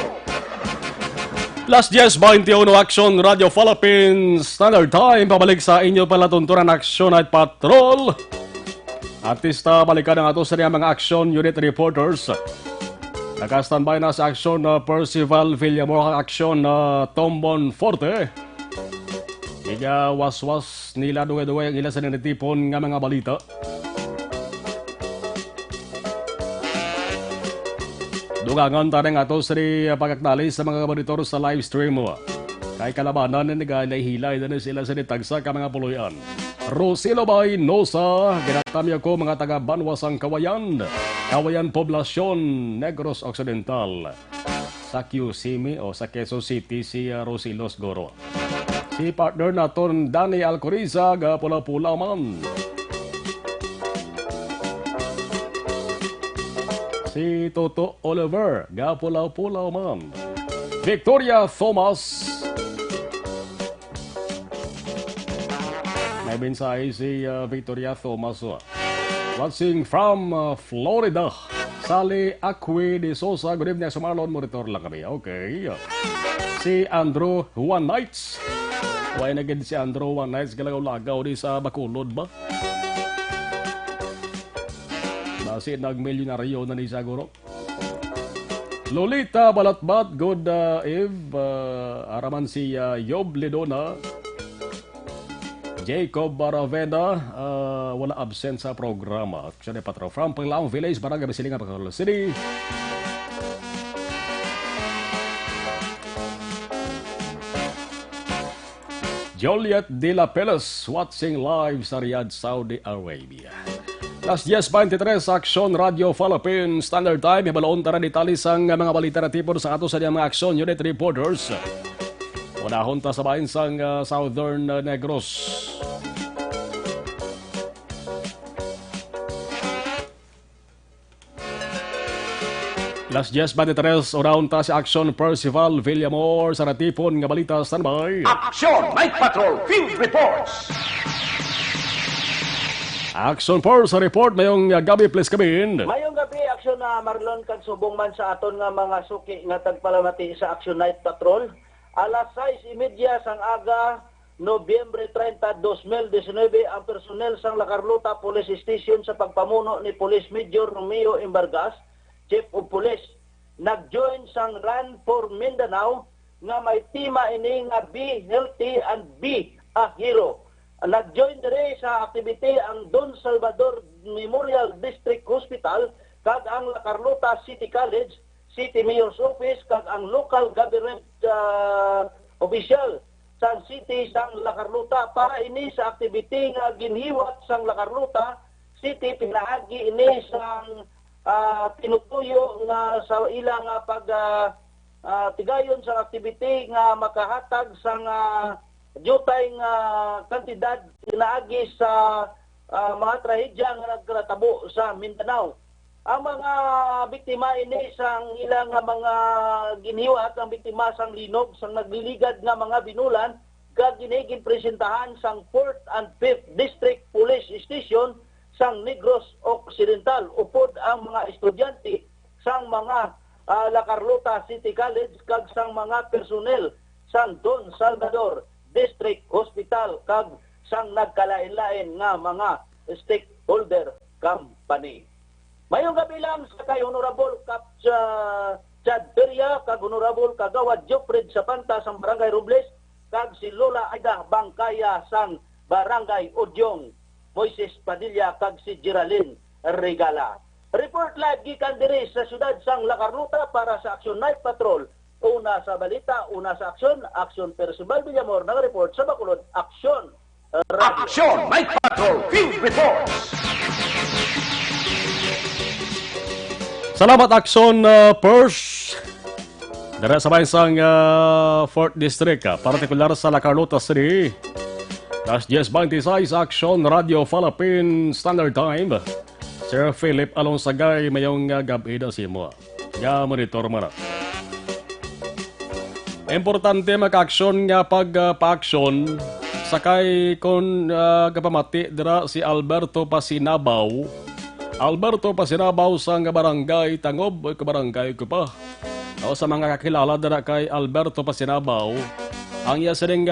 Last 10:21 Aksyon Radio Philippines Standard Time. Pabalik sa inyo palatuntunan Aksyon at Patrol. Artista balikan ng ato sa mga Aksyon Unit Reporters. Naka-standby na sa aksyon na Percival Villamor, aksyon na Tombon Forte. Iga waswas nila duwe-duwe ang ila sa ninitipon nga mga balita. Dugangan taneng ato sa pagkaknali sa mga monitor sa live stream. Kay kalabanan na nagahilay na sila sa nitagsa ka mga puloyan. Rosilo Bay Nosa, ginatamya ko mga taga Banwasang Kawayan, Kawayan Poblasyon, Negros Occidental. Sa QCMI o sa Quezon City si Rosilos Goro. Si partner naton Danny Alcoriza, Pula-Pula man. Si Toto Oliver, Pula-Pula man. Victoria Thomas. May mensahe si Victoria Thomas. Watching from Florida. Sally Acque de Sosa, good evening sa Marlon, monitor lang kami. Okay. Si Andrew One Nights. Huwag na si Andrew One Nights, galagaw-lagaw di sa Bacolod ba? Basi nag-milyonaryo na ni Saguro. Lolita Balatbat, good eve. Araman si Yob Ledona. Jacob Baraveda, wala absent sa programa. Siya patro from Panglaong Village, Barangay Basilingan, Bacolod City. Joliet De La Pelas, watching live sa Riyadh, Saudi Arabia. Last 10:23, Aksyon Radio Philippine Standard Time. Ibalaon tara detalis ang mga balita na tipo sa ato sa mga Aksyon Unit Reporters. Unahon ta sa bahin sang Southern Negros. Last 10:23, unahon ta si Aksyon Percival Villamor sa natipon nga balita standby. Aksyon Night Patrol Field Reports. Action Force sa report mayong gabi please kamin. Mayong gabi aksyon na Marlon kag subong man sa aton nga mga suki nga tagpalamati sa Action Night Patrol. Alas 6:30 sang aga Nobyembre 30, 2019 ang personel sang La Carlota Police Station sa pagpamuno ni Police Major Romeo Embargas, Chief of Police, nag-join sang Run for Mindanao nga may tema ini nga Be Healthy and Be a Hero. Nag-join dire sa activity ang Don Salvador Memorial District Hospital kag ang La Carlota City College, City Mayor's Office kag ang local government official sa city sang La Carlota para ini sa activity nga ginhiwat sang La Carlota City pinaagi ini sang tinutuyo nga sa ilang pag tigayon sa activity nga makahatag sang jutay nga kantidad inaagi sa mga trahedya nga nagkatabo sa Mindanao. Ang mga biktima ini sang ilang mga ginhiwat ang biktima sang linog sang nagliligad nga mga binulan kag ginigin presentahan sang 4th and 5th District Police Station sang Negros Occidental upod ang mga estudyante sang mga La Carlota City College kag sang mga personnel sang Don Salvador District Hospital kag sang nagkalain-lain nga mga stakeholder company. Mayong gabi lang sa kay Honorable Cap Chad Peria kag Honorable Kagawad Jofred Sapanta sang Barangay Robles kag si Lola Aida Bangkaya sang Barangay Odyong, Moises Padilla kag si Geraldine Regala. Report live gikan diri sa siyudad sang La Carlota para sa Action Night Patrol. Una sa balita, una sa aksyon, Action Percival Villamor nag-report sa Bacolod, Action Radio. Aksyon Night Patrol Field Reports. Salamat Action Pers. Dara sa bayan sang 4th District, partikular sa La Carlota City. Last 10:26, Action Radio Philippine Standard Time. Sir Philip Alonsagay mayong gabi na si mo. Monitor mo na. Importante mag-aksyon nga pag-pa-aksyon sakay kon kapamati dira si Alberto Pasinabaw. Alberto Pasinabaw sang barangay Tangob, barangay ko pa. O sa mga kakilala dira kay Alberto Pasinabaw, ang iya sining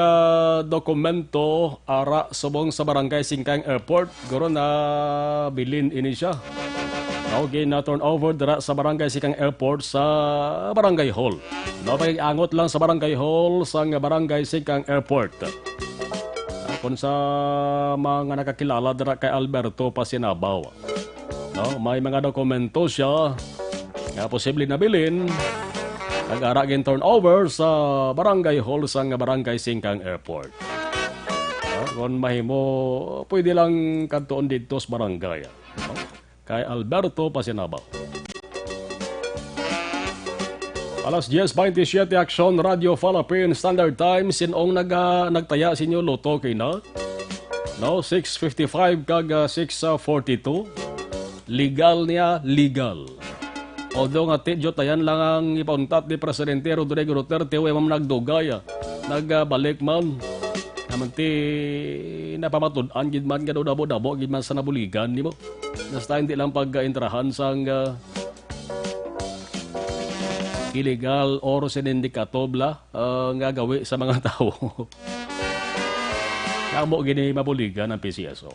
dokumento ara subong sa barangay Singkang Airport, guro na bilin ini siya. Okay, na turn over dira sa barangay Singkang Airport sa Barangay Hall. No, pag-angot lang sa Barangay Hall sa barangay Singkang Airport. Kung sa mga nakakilala dira kay Alberto Pasinabaw. No, may mga dokumento siya nga posible na bilin. Nag-aragin turnover sa Barangay Hall sa Barangay Singkang Airport. Kung mahimo, pwede lang kantoon dito sa barangay. No? Kay Alberto Pasinabaw. Alas 10:27, Action Radio Philippine Standard Time. Sinong nagtaya sinyo loto kay na? No, 6:55 kag 6:42. Legal niya, legal. Although nga tidyo tayan lang ang ipauntat ni Presidente Rodrigo Duterte, way mam nagdugay, nagbalik man. Namanti napamatud-an gid man nga dabo-dabo gid man sa nabuligan nimo. Basta hindi lang pag-intrahan sang illegal or sinindikatobla nga gawi sa mga tao. Kamo gini mabuligan ng PCSO.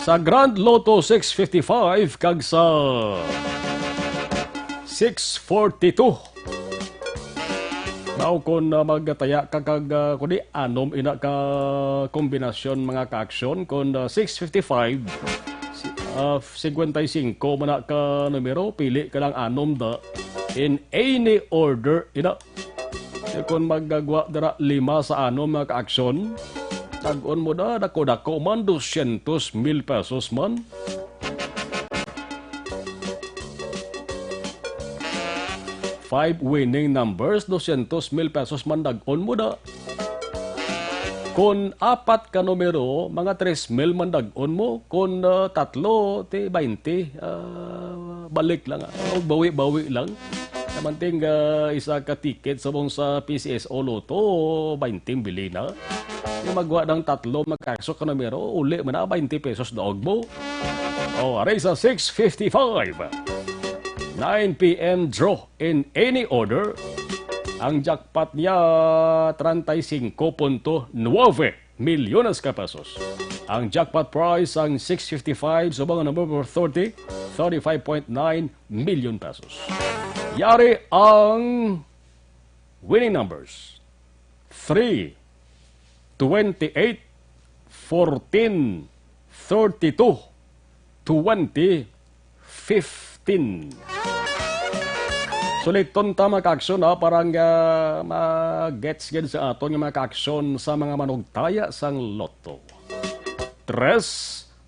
Sa Grand Lotto 655 kag sa 642. Mao kon magtaya kag kundi anom ina ka kombinasyon mga ka-aksyon kon 655 55 man ka numero pili ka lang anom da in any order ina. Kon maggagwa dara 5 sa anom mga ka-aksyon tag-on mo da dako man 200,000 pesos man. Five winning numbers, 200,000 pesos man dag-on mo da. Kung 4 ka numero, mga 3,000 man dag-on mo. Kung 3, 20, balik lang. Bawi-bawi lang. Samanting isa ka ticket sa mong sa PCSO Lotto, 20 bili na. Yung magwa ng 3 magkakso ka numero, uli mo na 20 pesos daog mo. O, aray sa 655. 9 p.m. draw in any order. Ang jackpot niya 35.9 milyones ka pesos. Ang jackpot prize ang 655 sa mga number 30, 35.9 million pesos. Yari ang winning numbers 3, 28, 14, 32, 20, 15. Suliton ta mga ka-aksyon parang ma-gets sa aton nga mga ka-aksyon sa mga manugtaya sang Lotto. 3,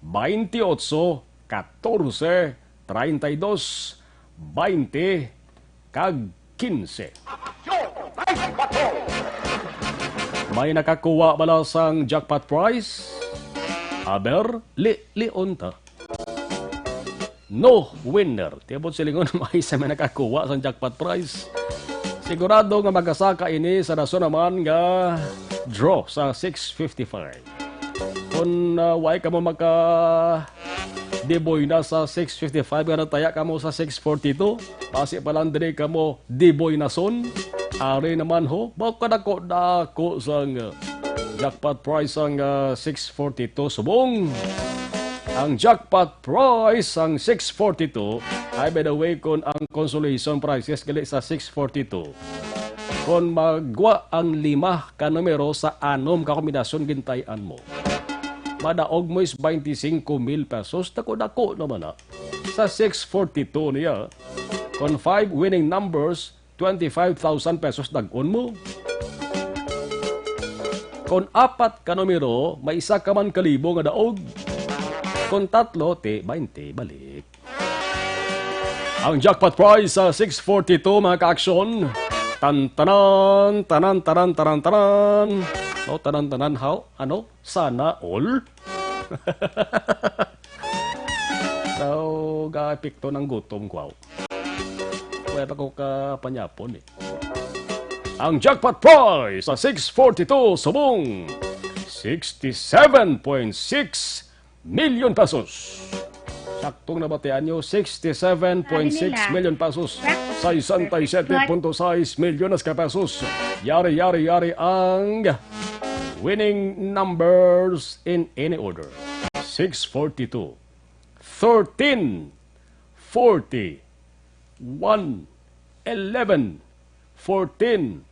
28, 14, 32, 20, kag 15. May nakakuha bala sang jackpot prize? Aber, lion ta. No winner. Tiyabot silingon may isa man nakakuha sa jackpot prize. Sigurado nga magasaka ini sa rason naman nga draw sa 655. Kung why ka mo deboy na sa 655 nga nataya ka mo sa 642, pasi palang diri ka mo deboy na son. Ari naman ho, baka dako sa jackpot prize ang 642 subong. Ang jackpot prize ang 642 ay by the way kung ang consolation prizes gali sa 642. Kung magwa ang 5 ka numero sa 6 ka kombinasyon gintayan mo. Madaog mo is 25,000 pesos. Dako naman na. Sa 642 niya, kung 5 winning numbers, 25,000 pesos dagon mo. Kung 4 ka numero, may 1 ka man kalibo nga daog. Kung 3, 20 balik. Ang jackpot prize sa 642 mga ka-aksyon. Tan-tanan. No, tanan how? Ano? Sana all? So, ga-epekto ng gutom ko. Kaya pa ko kapanyapon eh. Ang jackpot prize sa 642 subong 67.6 million pesos. Saktong nabatian nyo, 67.6 million pesos sa 67.6 milyones ka pesos. Yari ang winning numbers in any order. 642, 13, 40, 1, 11, 14,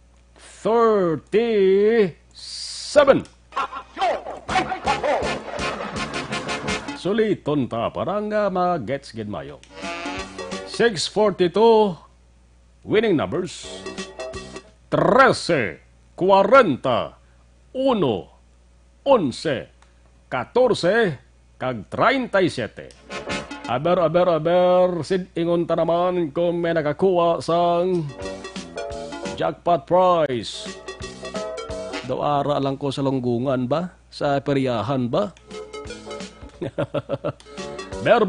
37. Suliton ta parang ma-gets gid mayo. 642 winning numbers 13, 40, 1, 11, 14, kag 37. Aber, sid ingon ta naman kung may nakakuha sang jackpot prize. Daw ara lang ko sa lunggungan ba? Sa peryahan ba? Ber,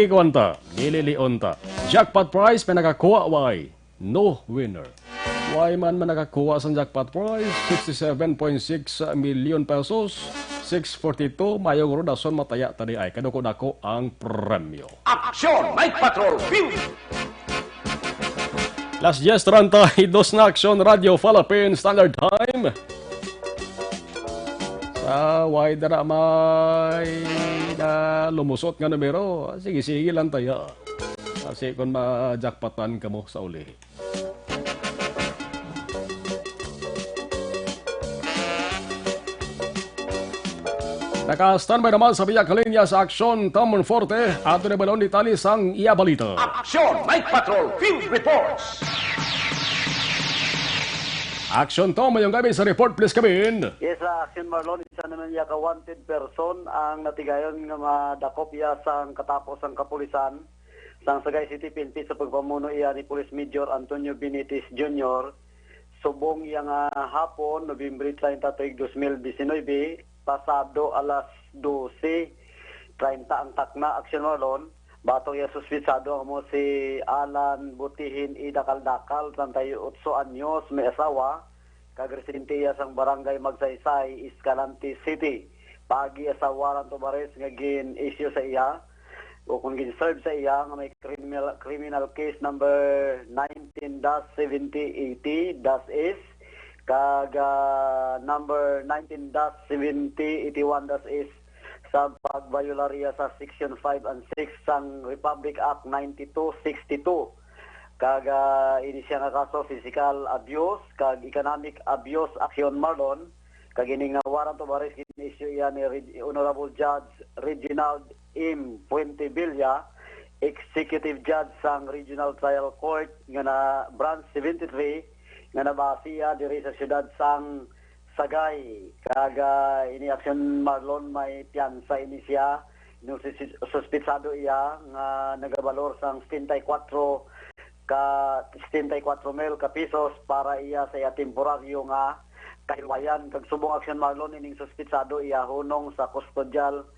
kwanta. Nililion ta. Jackpot prize, may nakakuha, why? No winner. Why man nakakuha sa jackpot prize? 67.6 million pesos. 642, mayong rodason mataya tadi ay. Kadako ang premyo. Aksyon! Night Patrol! Las 10:32 na Aksyon Radio Philippine Standard Time. Sa wide na may na lumusot nga numero, sige lang tayo. Kasi kung ma-jackpotan ka mo sa uli. Naka-standby naman sa biyak linya sa Aksyon Tamon Forte at na balon ni Tali sang iabalita. Aksyon Night Patrol Field Reports. Aksyon to, mayong gabi sa report, please come in. Yes, Aksyon Marlon, isa naman niya ka-wanted person ang natigayon nga madakopya sang katapos ang kapulisan sang Sagay City PNP sa pagpamuno iya ni Police Major Antonio Benitez Jr. Subong yang hapon, Nobyembre 30, 2019, pasado alas 12:30 ang takna Aksyon Marlon. Bato ya suspitsado mo si Alan Butihin Idakal-Dakal, 38 anyos, may asawa, kagresidente iya sang barangay Magsaysay, Escalante City. Pagi asawaran to bares nga gin issue sa iya o kung gin serve sa iya nga may criminal case number 19-7080-S kag number 19-7081-S sa pagbayolariya sa Section 5 and 6 sang Republic Act 9262 kag ini siya nga kaso physical abuse kag economic abuse Aksyon Marlon kag ini nga warrant of arrest issue iya ni Honorable Judge Reginald M. Puentevilla, Executive Judge sang Regional Trial Court nga na Branch 73 nga nabasiya diri sa siyudad sang Sagay. Kaga ini Aksyon Marlon may piyansa ini siya. Suspitsado iya nga nagabalor sang 74 mil ka pesos para iya sa iya temporaryo nga kahilwayan. Kag subong Aksyon Marlon ining suspitsado iya hunong sa custodial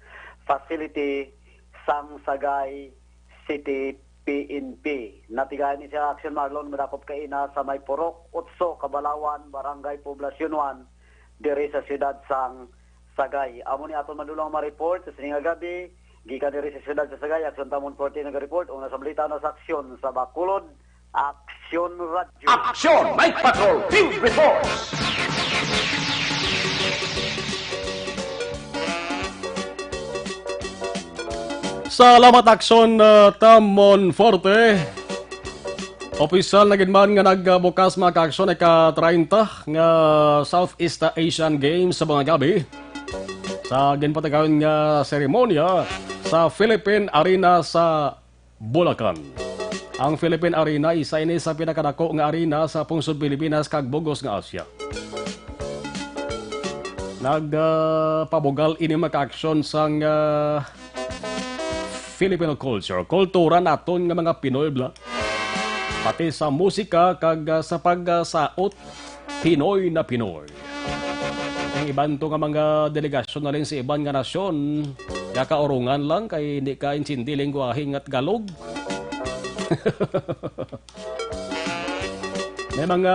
facility sang Sagay City PNP. Natigayan ni siya Aksyon Marlon madakop kaina sa may Purok, Utso, Kabalawan, Barangay Poblasyon 1 diri sa siyudad sang Sagay. Amo ni aton madulong ma-report sa sining gabi gikan diri sa siyudad sa Sagay. Aksyon Tamon 14 nag-report una sa balita na sa aksyon sa Bacolod, Aksyon Radio. Aksyon Night Patrol Field Reports. Salamat Aksyon Tamon Forte. Opisyal na ginman nga nagbukas mga ka-aksyon ay ka-30 nga Southeast Asian Games sa mga gabi. Sa ginpatigawin nga seremonya sa Philippine Arena sa Bulacan. Ang Philippine Arena isa ini sa pinakadako nga arena sa pungsod Pilipinas kag bugos nga Asya. Nagpabugal ini mga ka-aksyon sang Filipino culture. Kultura naton nga mga Pinoy bla. Pati sa musika kag sa pagsaot Pinoy na Pinoy. Ang iban to nga mga delegasyon na rin sa iban nga nasyon kakaurungan lang kay hindi ka insindi lingwahing at galog. May mga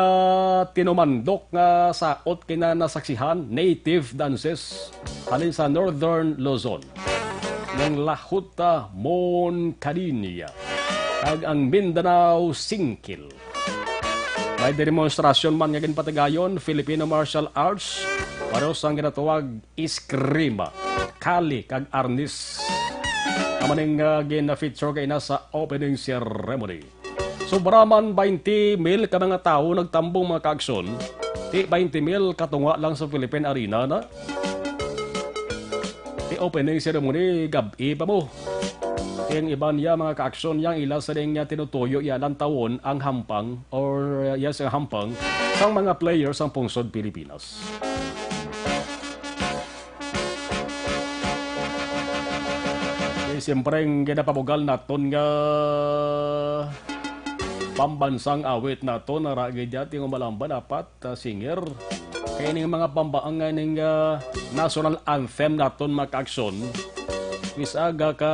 tinumandok nga saot kinanasaksihan native dances halin sa Northern Luzon ng Lahuta Mon Cariña kag ang Mindanao Singkil. May demonstrasyon man nga ginpatigayon Filipino Martial Arts paros ang ginatawag Eskrima, Kali kag Arnis. Amaning gina-feature kay na sa opening ceremony. Sobraman 20,000 ka mga tao nagtambong mga kaaksyon. Ti 20,000 katunga lang sa Philippine Arena na. Ti opening ceremony gabi pa mo. Ang iban niya mga kaaksyon yang ila sa ring tinutuyo ilang tawon ang hampang or yes ang hampang sang mga players ang pungsod Pilipinas. Siyempre ang ginapabugal naton nga pambansang awit naton na ragay dati ng malamban dapat singer. Kaya ning mga pambaang ning national anthem naton mga kaaksyon. Misaga ka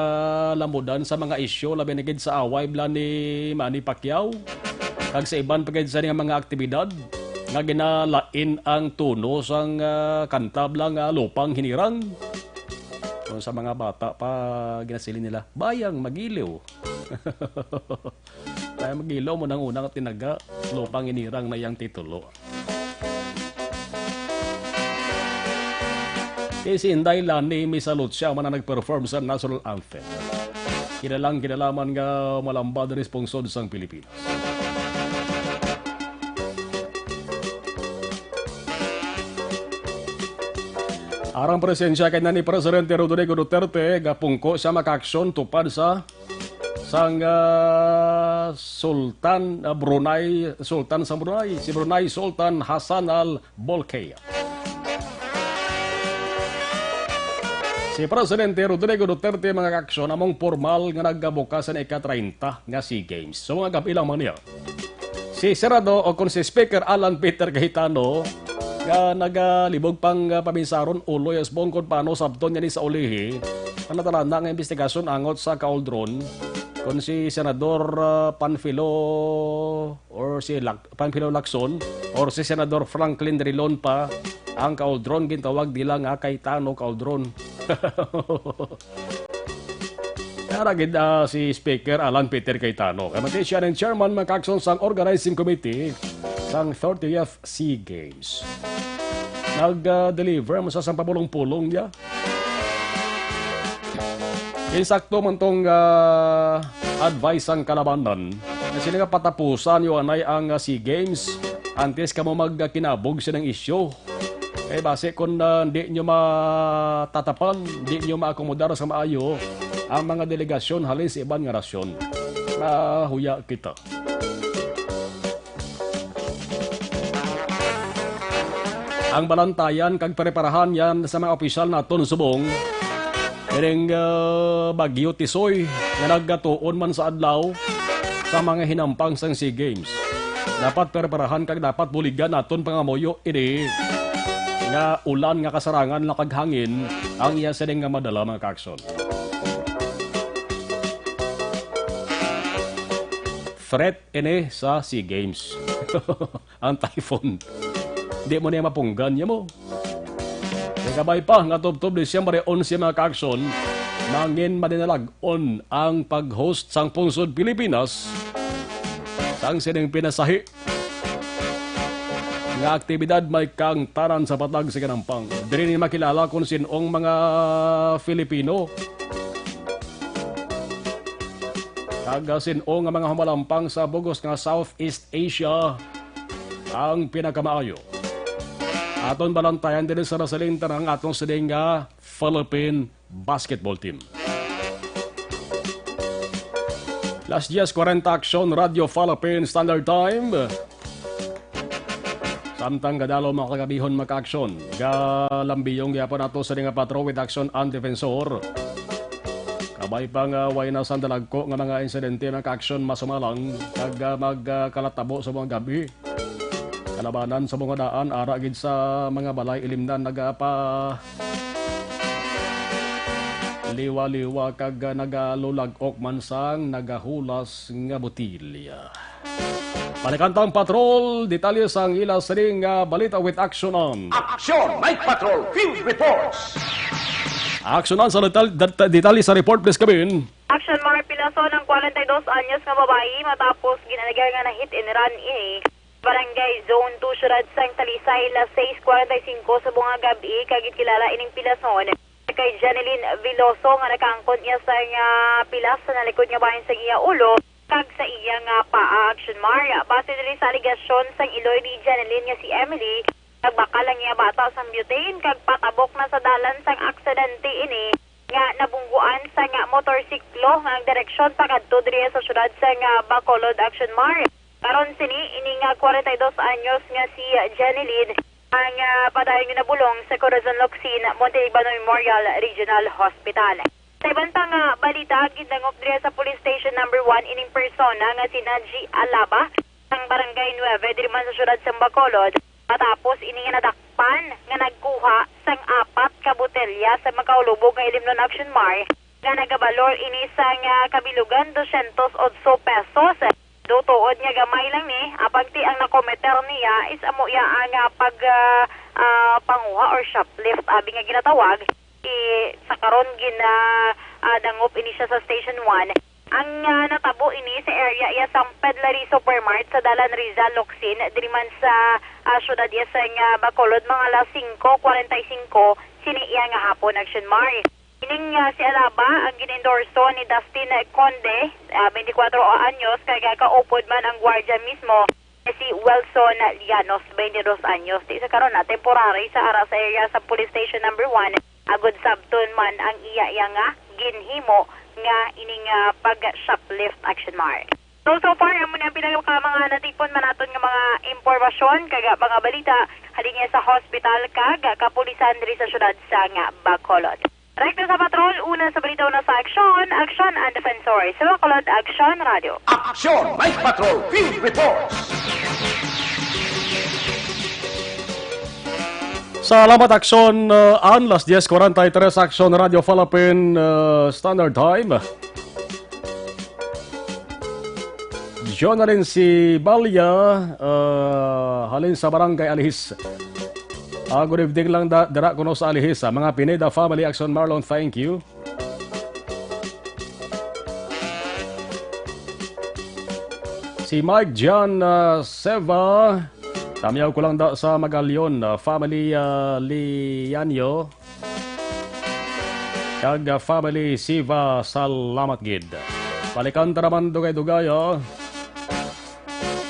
lamudan sa mga isyo labi na sa away bla ni Manny Pacquiao kag sa iban pagid sa mga aktibidad nga ginalain ang tuno sang kanta bla nga lupang hinirang kung sa mga bata pa ginasilin nila bayang magiliw. Kaya magilaw mo nang unang tinaga, lupang inirang na iyang titulo. Kasi Inday Lani, misalot siya man na nag-perform sa National Anthem. Kinalaman nga malambad responsod sang Pilipinas. Arang presensya kay ni Presidente Rodrigo Duterte, gapungko siya makaksyon tupad sa sang Sultan Brunei, si Brunei Sultan Hassan al-Bolkiah. Si Presidente Rodrigo Duterte mga aksyon among formal nga naggabukasan ika-30 nga SEA Games. So mga gabilang man niya. Si Senado o kung si Speaker Alan Peter Cayetano nga nagalibog pang paminsaron uloy as bongkod pano sabton niya ni sa ulihi ang natalanda nga investigasyon angot sa Cauldron kung si Senador Panfilo Lacson or si Senador Franklin Drilon pa ang Cauldron gintawag dila nga Cayetano Cauldron. Kaya gid si Speaker Alan Peter Cayetano. Kamati siya ng chairman makaksyon sang organizing committee sang 30th SEA Games. Nag-deliver mo sa sampapulong-pulong niya. Insakto man tong advice ang kalabanan na sila patapusan yung anay ang SEA Games antes ka mo magkinabog siya ng isyo. Eh base kung hindi nyo matatapan, hindi nyo maakomodar sa maayo ang mga delegasyon halin sa ibang nga rasyon. Huya kita. Ang balantayan kag preparahan yan sa mga opisyal naton subong. Iring Bagyo Tisoy na nagatuon man sa adlaw sa mga hinampang sang SEA Games. Dapat preparahan kag dapat buligan naton pangamoyo ini nga ulan nga kasarangan na kaghangin ang iya sining nga madala mga kaakson. Threat ini sa SEA Games. Ang typhoon. Di mo niya mapunggan niya mo. Nagabay pa nga tub-tub Disyembre 11 mga kaakson mangin madinalag-on ang pag-host sang Pungsod Pilipinas sang sining pinasahi nga aktibidad may kang tanan sa patag sa kanampang. Diri ni makilala kung sinong mga Filipino. Kaga sinong nga mga humalampang sa bugos nga Southeast Asia ang pinakamaayo. Aton balantayan din sa nasalinta ng atong sining nga Philippine basketball team. Last year's 40 Action Radio Philippine Standard Time. Samtang gadalo mga kagabihon maka-aksyon. Galambiyong yapon ato sa nga patro with action and defensor. Kabay pang way na sandalag ko nga mga insidente maka-aksyon masumalang kag magkalatabo sa mga gabi. Kalabanan sa mga daan ara gid sa mga balay ilimnan nagapa liwa-liwa kag nagalulag-ok man sang nagahulas nga botilya. Panikantang patrol, detalye sang ilas ring balita with action on. Action! Night Patrol Field Reports! Action on sa detalye sa report, please kabin. Action mga pilaso ng 42 anyos nga babae matapos ginanagar nga na hit and run Barangay Zone 2 Syurad sang Talisay las 6:45 sa bunga gabi kagit kilala ining pilason kay Janeline Veloso nga nakaangkon niya sa pilas sa nalikod nga bahin sa iya ulo kag sa iya nga paa. Action Maria base diri sa aligasyon sang iloy ni Janeline nga si Emily nagbakal ang iya bata sa butane kag patabok na sa dalan sang aksidente ini nga nabungguan sa nga motorsiklo nga ang direksyon pakadto diri sa syudad sang Bacolod. Action Maria karon sini ini nga 42 anyos nga si Janeline ang padayon nga nabulong sa Corazon Locsin Monte-Libano Memorial Regional Hospital. Sa ibantang balita, gidangop diri sa Police Station number 1 ining persona nga si Naji Alaba ang Barangay 9 diri man sa syudad sa Bacolod matapos ini nga nadakpan nga nagkuha sang 4 ka botelya sa makaulubog nga ilimnon. Action Mar nga nagabalor ini sang kabilugan 208 pesos. Tutuod niya gamay lang ni apagti ang nakometer niya is amo iya ang panguha or shoplift abi nga ginatawag sa karon dangop ini siya sa Station 1 Ang natabo ini sa area iya sang Pedlari Supermart sa Dalan Rizal, Locsin, diri man sa syudad iya sa Bacolod, mga alas 5:45 sini iya nga hapon Action Mar. Ining si Alaba ang ginendorso ni Dustin Conde, 24 anyos, kaya kaupod man ang gwardiya mismo si Wilson Llanos, 22 anyos. Di sa karon na temporary sa ara sa area sa Police Station number 1, agud sabton man ang iya nga ginhimo nga ining pag-shoplift Action Mar. So far, amo na pinag mga natipon manaton nga mga impormasyon kaga mga balita halin niya sa hospital kaga kapulisan diri sa syudad sa Bacolod. Rekta sa patrol, una sa balita na sa Action and Defensor. Sa Bacolod, Action Radio. Action! Night Patrol Field Reports! Salamat Aksyon Anlas 10:43 Aksyon Radio Philippine Standard Time. Diyon na rin si Balya halin sa Barangay Alihis. Good evening lang dara kuno sa Alihis. Mga Pineda Family Action Marlon, thank you. Si Mike John Seva, tamiyaw ko lang sa Magalyon, family Lianyo, kag family Siva, salamat gid. Balikan taraman dugay-dugay,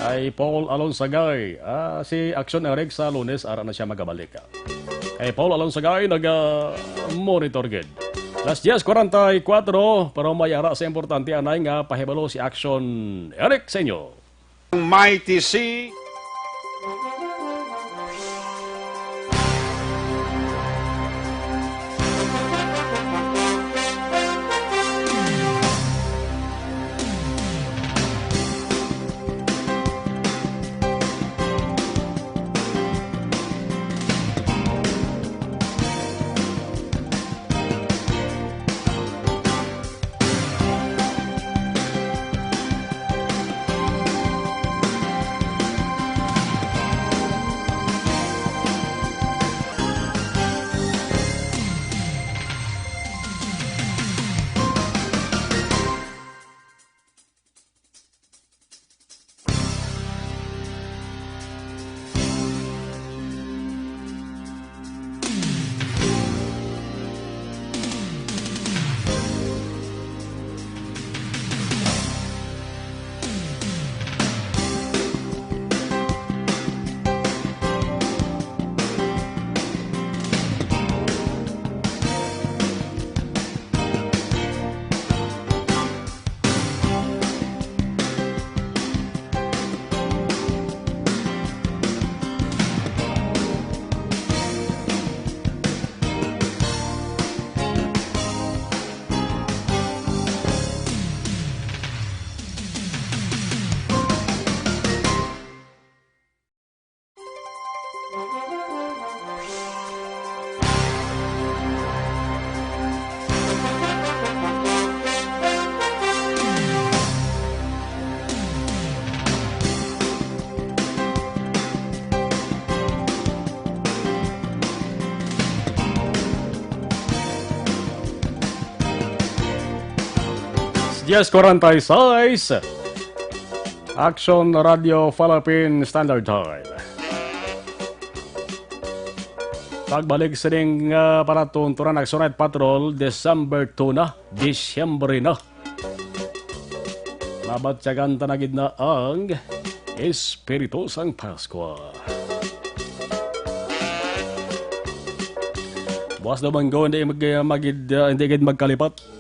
ay Paul Alonsagay, si Action Eric sa Lunes, ara na siya magabalik. Kay Paul Alonsagay, nag-monitor gid. Las 10:44, pero may ara sa importante anay nga pahibalo si Action Eric sa inyo. Mighty Sea. Yes, 46. Action Radio Philippine Standard Time. Pagbalik sa ring panatunturan Action Night Patrol, December 2 na, Disyembre na. Mabatyagan tanagid na ang Espiritosang Pasko. Buwas naman go, hindi magkalipat.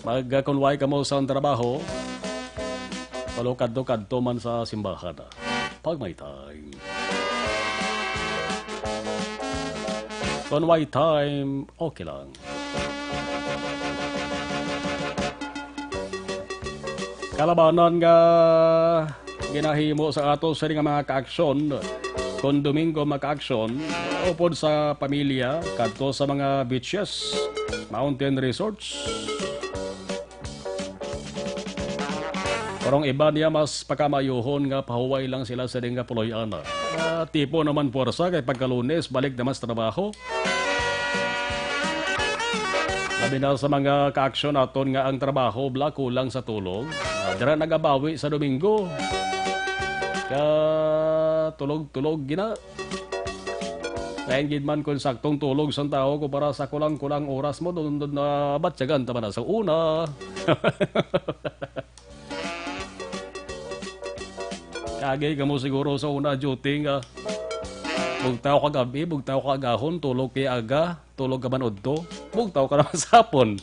Magkunway ka mo sa trabaho, palukad-tukad man sa simbahan. Pag may time. Kunway time, okay lang. Kalabanan nga ginahimo sa ato sa mga ka-aksyon. Kung Domingo maka-aksyon, upod sa pamilya, kadto sa mga beaches, mountain resorts. Parang iba niya mas pagkamayuhon nga pahuway lang sila sa nga puloy-ana. Tipo naman puwersa kay pagkalunes, balik naman sa trabaho. Labi na sa mga ka-aksyon naton nga ang trabaho bla kulang sa tulog. Dira nagabawi sa Domingo. Ka tulog-tulog gina. Kain gid man kung saktong tulog sa tao ko para sa kulang-kulang oras mo doon na batyagan tama na sa una. Kagay ka mo siguro sa una duty nga. Bugtaw ka gabi, bugtaw ka agahon, tulog kay aga, tulog ka man udto, bugtaw ka naman sa hapon.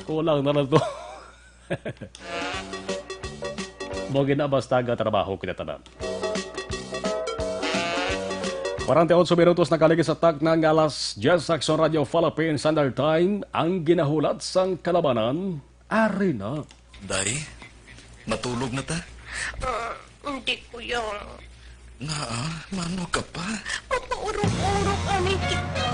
Kulang na lang to. Bogin na basta ga trabaho kita tanan. 48 minutos na kaligis sa tag ng alas 10 Action Radio Philippine Standard Time ang ginahulat sang kalabanan, arena. Day, natulog na ta? Hindi ko yan. Nga, mano ka pa? Papaurok-urok amin kita.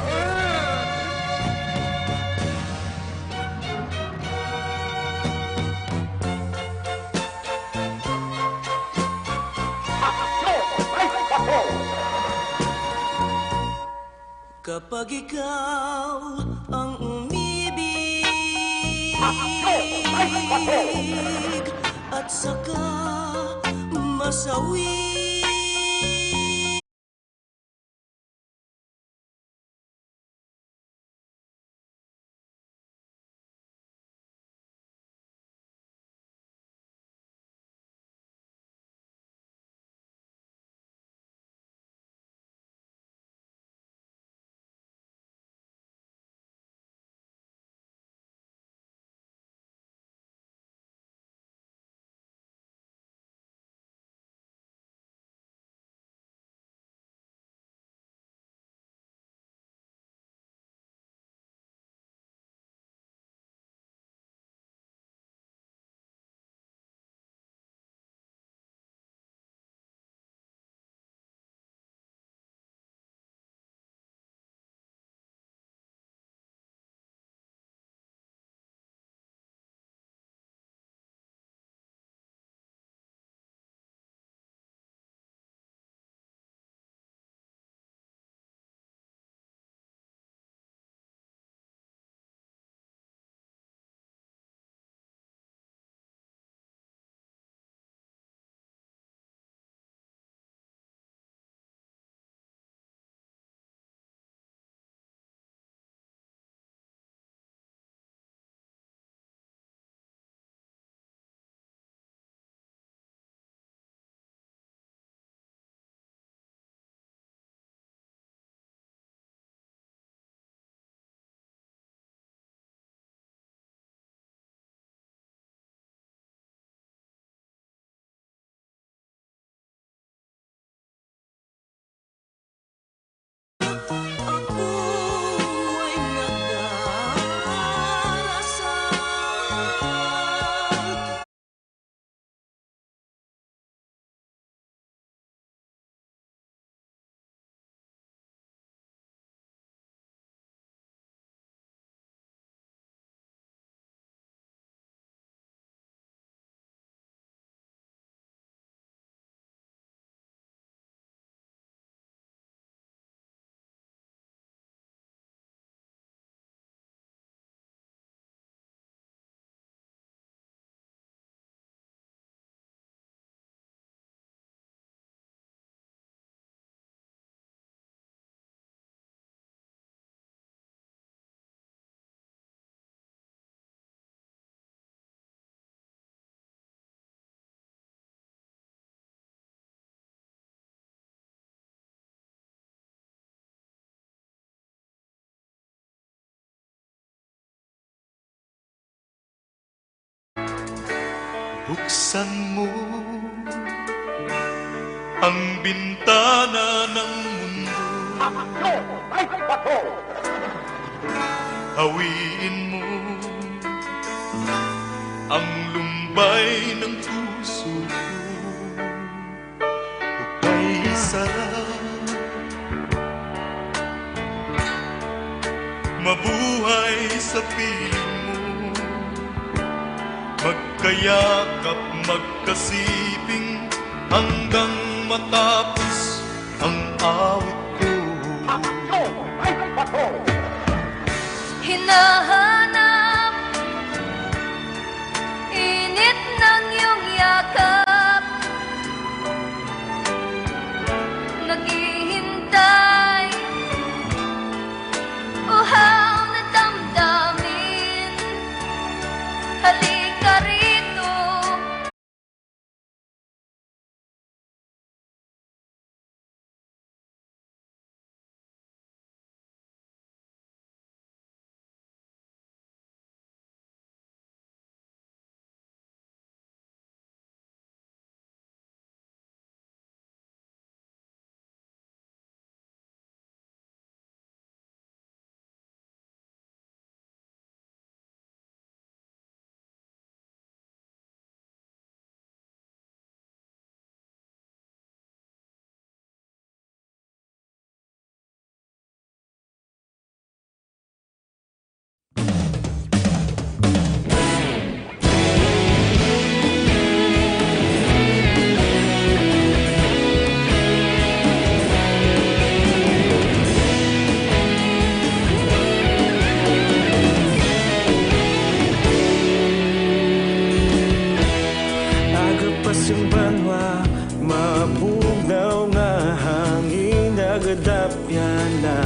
Kapag ikaw ang umibig at saka masawi. Buksan mo ang bintana ng mundo. Hawiin mo ang lumbay ng puso ko. Upay sarap mabuhay sa piling mo. Magkayakap, magkasiping hanggang matapos ang awit ko. hinahanap, init ng iyong yakap, naghihintay, uhaw na damdamin, halika rito. Agapasang banwa, mabugnaw nga hangin nagadapyan na.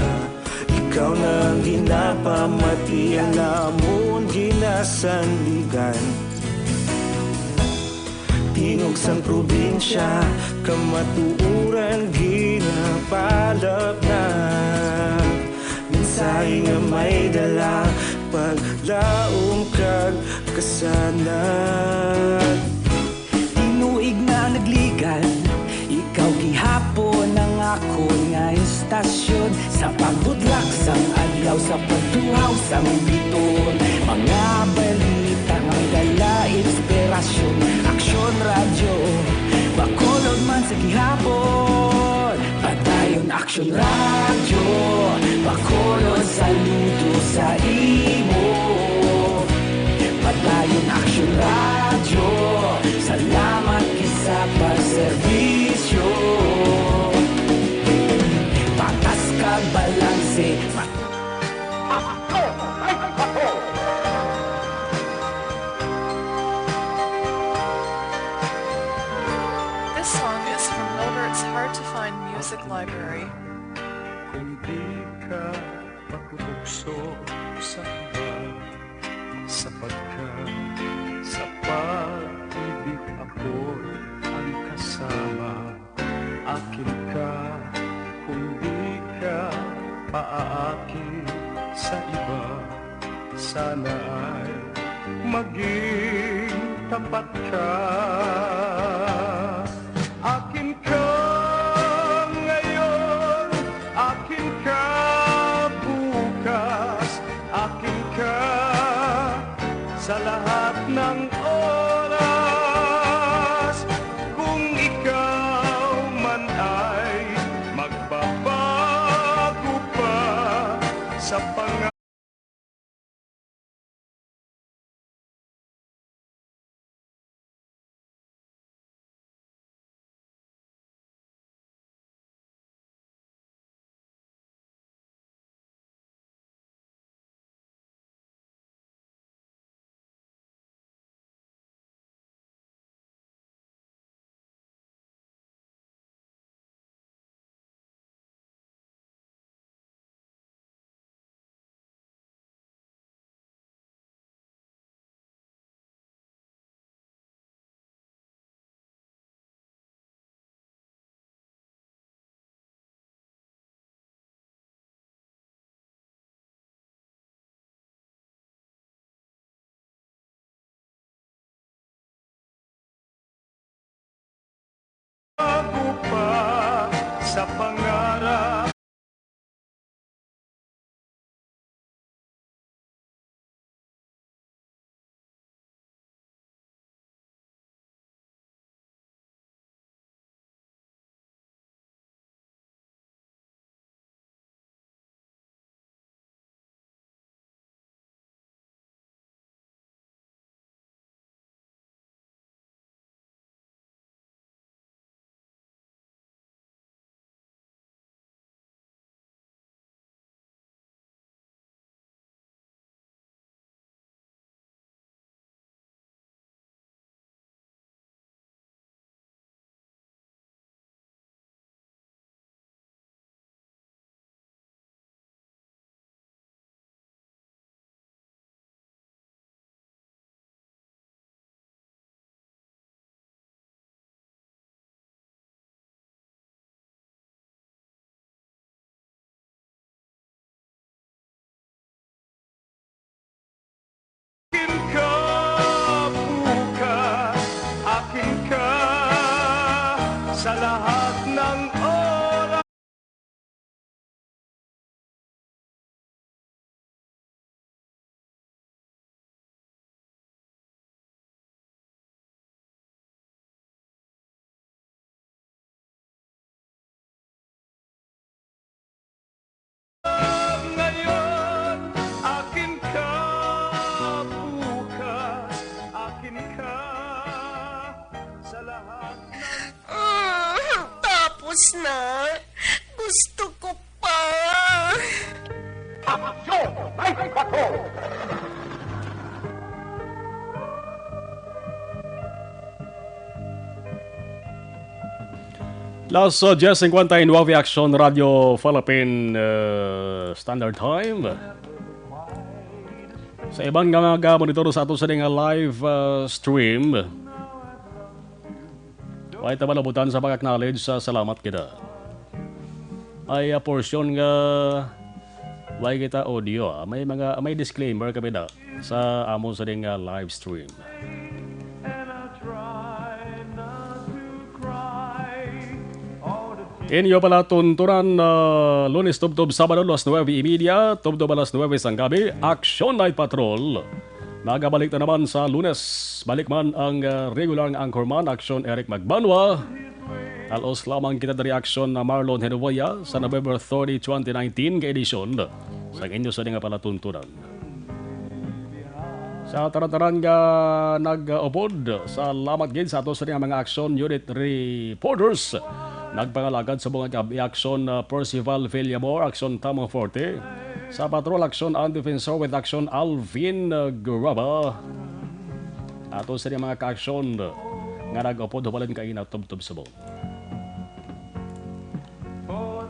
Ikaw na ang ginapamati, ang namon ginasandigan. Tingog sang probinsya, kamatuuran ginapalap na. Mensahe nga may dala, paglaom kag kasanag. Tinuig na nagligan, ikaw gihapon ang ako nga istasyon. Sa pagbudlak sang adlaw, sa pagtuhaw sang biton, mga balita ang dala inspirasyon. Aksyon radyo, bakolod man sa gihapon, padayon aksyon radyo, bakolod saludo sa imo. Padayon aksyon radyo, salamat kisa pagserbisyo. Patas kag balanse, This song is from Milbert's Hard to Find Music Library. Kung di ka makubukso sa iba, sapagkat sa pag-ibig ako'y ang kasama. Akin ka kung di ka paaakit sa iba, sana ay maging tapat ka. Akin ka ngayon, akin ka bukas, akin ka sa lahat ng oras. Kung ikaw man ay magbabago pa sa pangarap. Sa pangarap Tapos na. Gusto ko pa. Las 10:59 Action Radio Philippine Standard Time. Sa ibang nga monitor sa ato sa live stream. Ay tabalabutan sa pag-acknowledge sa salamat kita. Ay portion nga why kita audio. May disclaimer kami na sa amon sa live stream. Inyo pala tunturan Lunes tubtob Sabado alas 9:30, tubtob alas 9 sang gabi, Action Night Patrol. Nagabalik na naman sa Lunes. Balik man ang regular ng anchorman, Action Eric Magbanwa. Alos lamang kita dari Action na Marlon Henovaya sa November 30, 2019 ka edisyon sa inyo sa nga pala tunturan. Sa tarantaran nga nag-upod sa lamat gid sa ato sa mga Action Unit Reporters. Nagpangalagad sa mga Action Percival Villamor, Action Tamang Forte. Sa Patrol Action Undefensor with Action Alvin Guraba. Ato sa mga ka-action nga nag-upod hubalan kayo na tub-tub sa buong.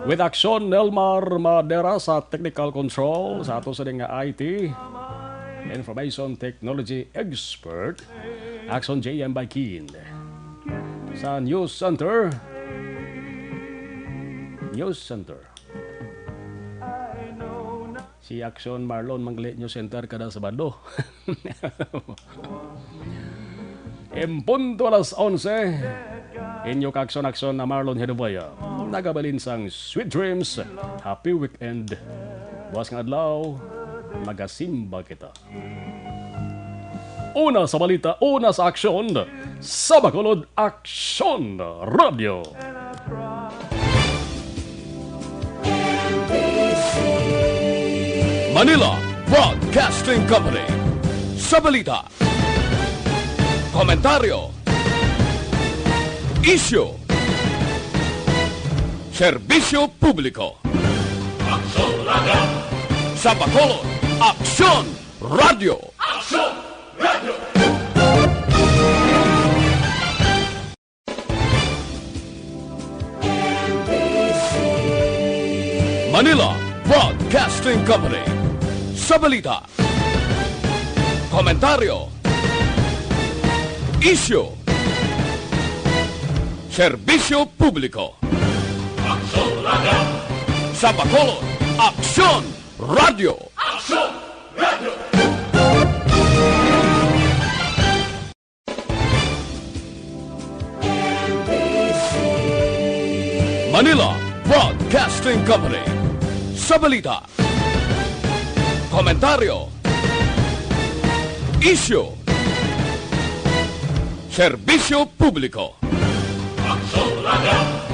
With Action Elmar Madera sa Technical Control. Sa ato sa mga IT Information Technology Expert, Action JM Baikin. Sa News Center, si Action Marlon Mangle News Center kada Sabado. Punto alas 11, inyo ka-action na Marlon Henovaya. Nagabalin sang Sweet Dreams, Happy Weekend. Buwas nga adlaw, magasimba kita. Una sa balita, una sa aksyon, sa Bacolod Action Radio. Manila Broadcasting Company. Sa balita, komentaryo, issue, serbisyo publiko. Action Radio. Sa Bacolod, Action Radio. Action Radio. Manila Broadcasting Company. Sa balita, komentaryo, issue, serbisyo publiko. Action Radio. Sa Bacolod, Action Radio. Action Radio. Manila Broadcasting Company. Sa balita, komentaryo, issue, serbisyo publiko. Action Radio.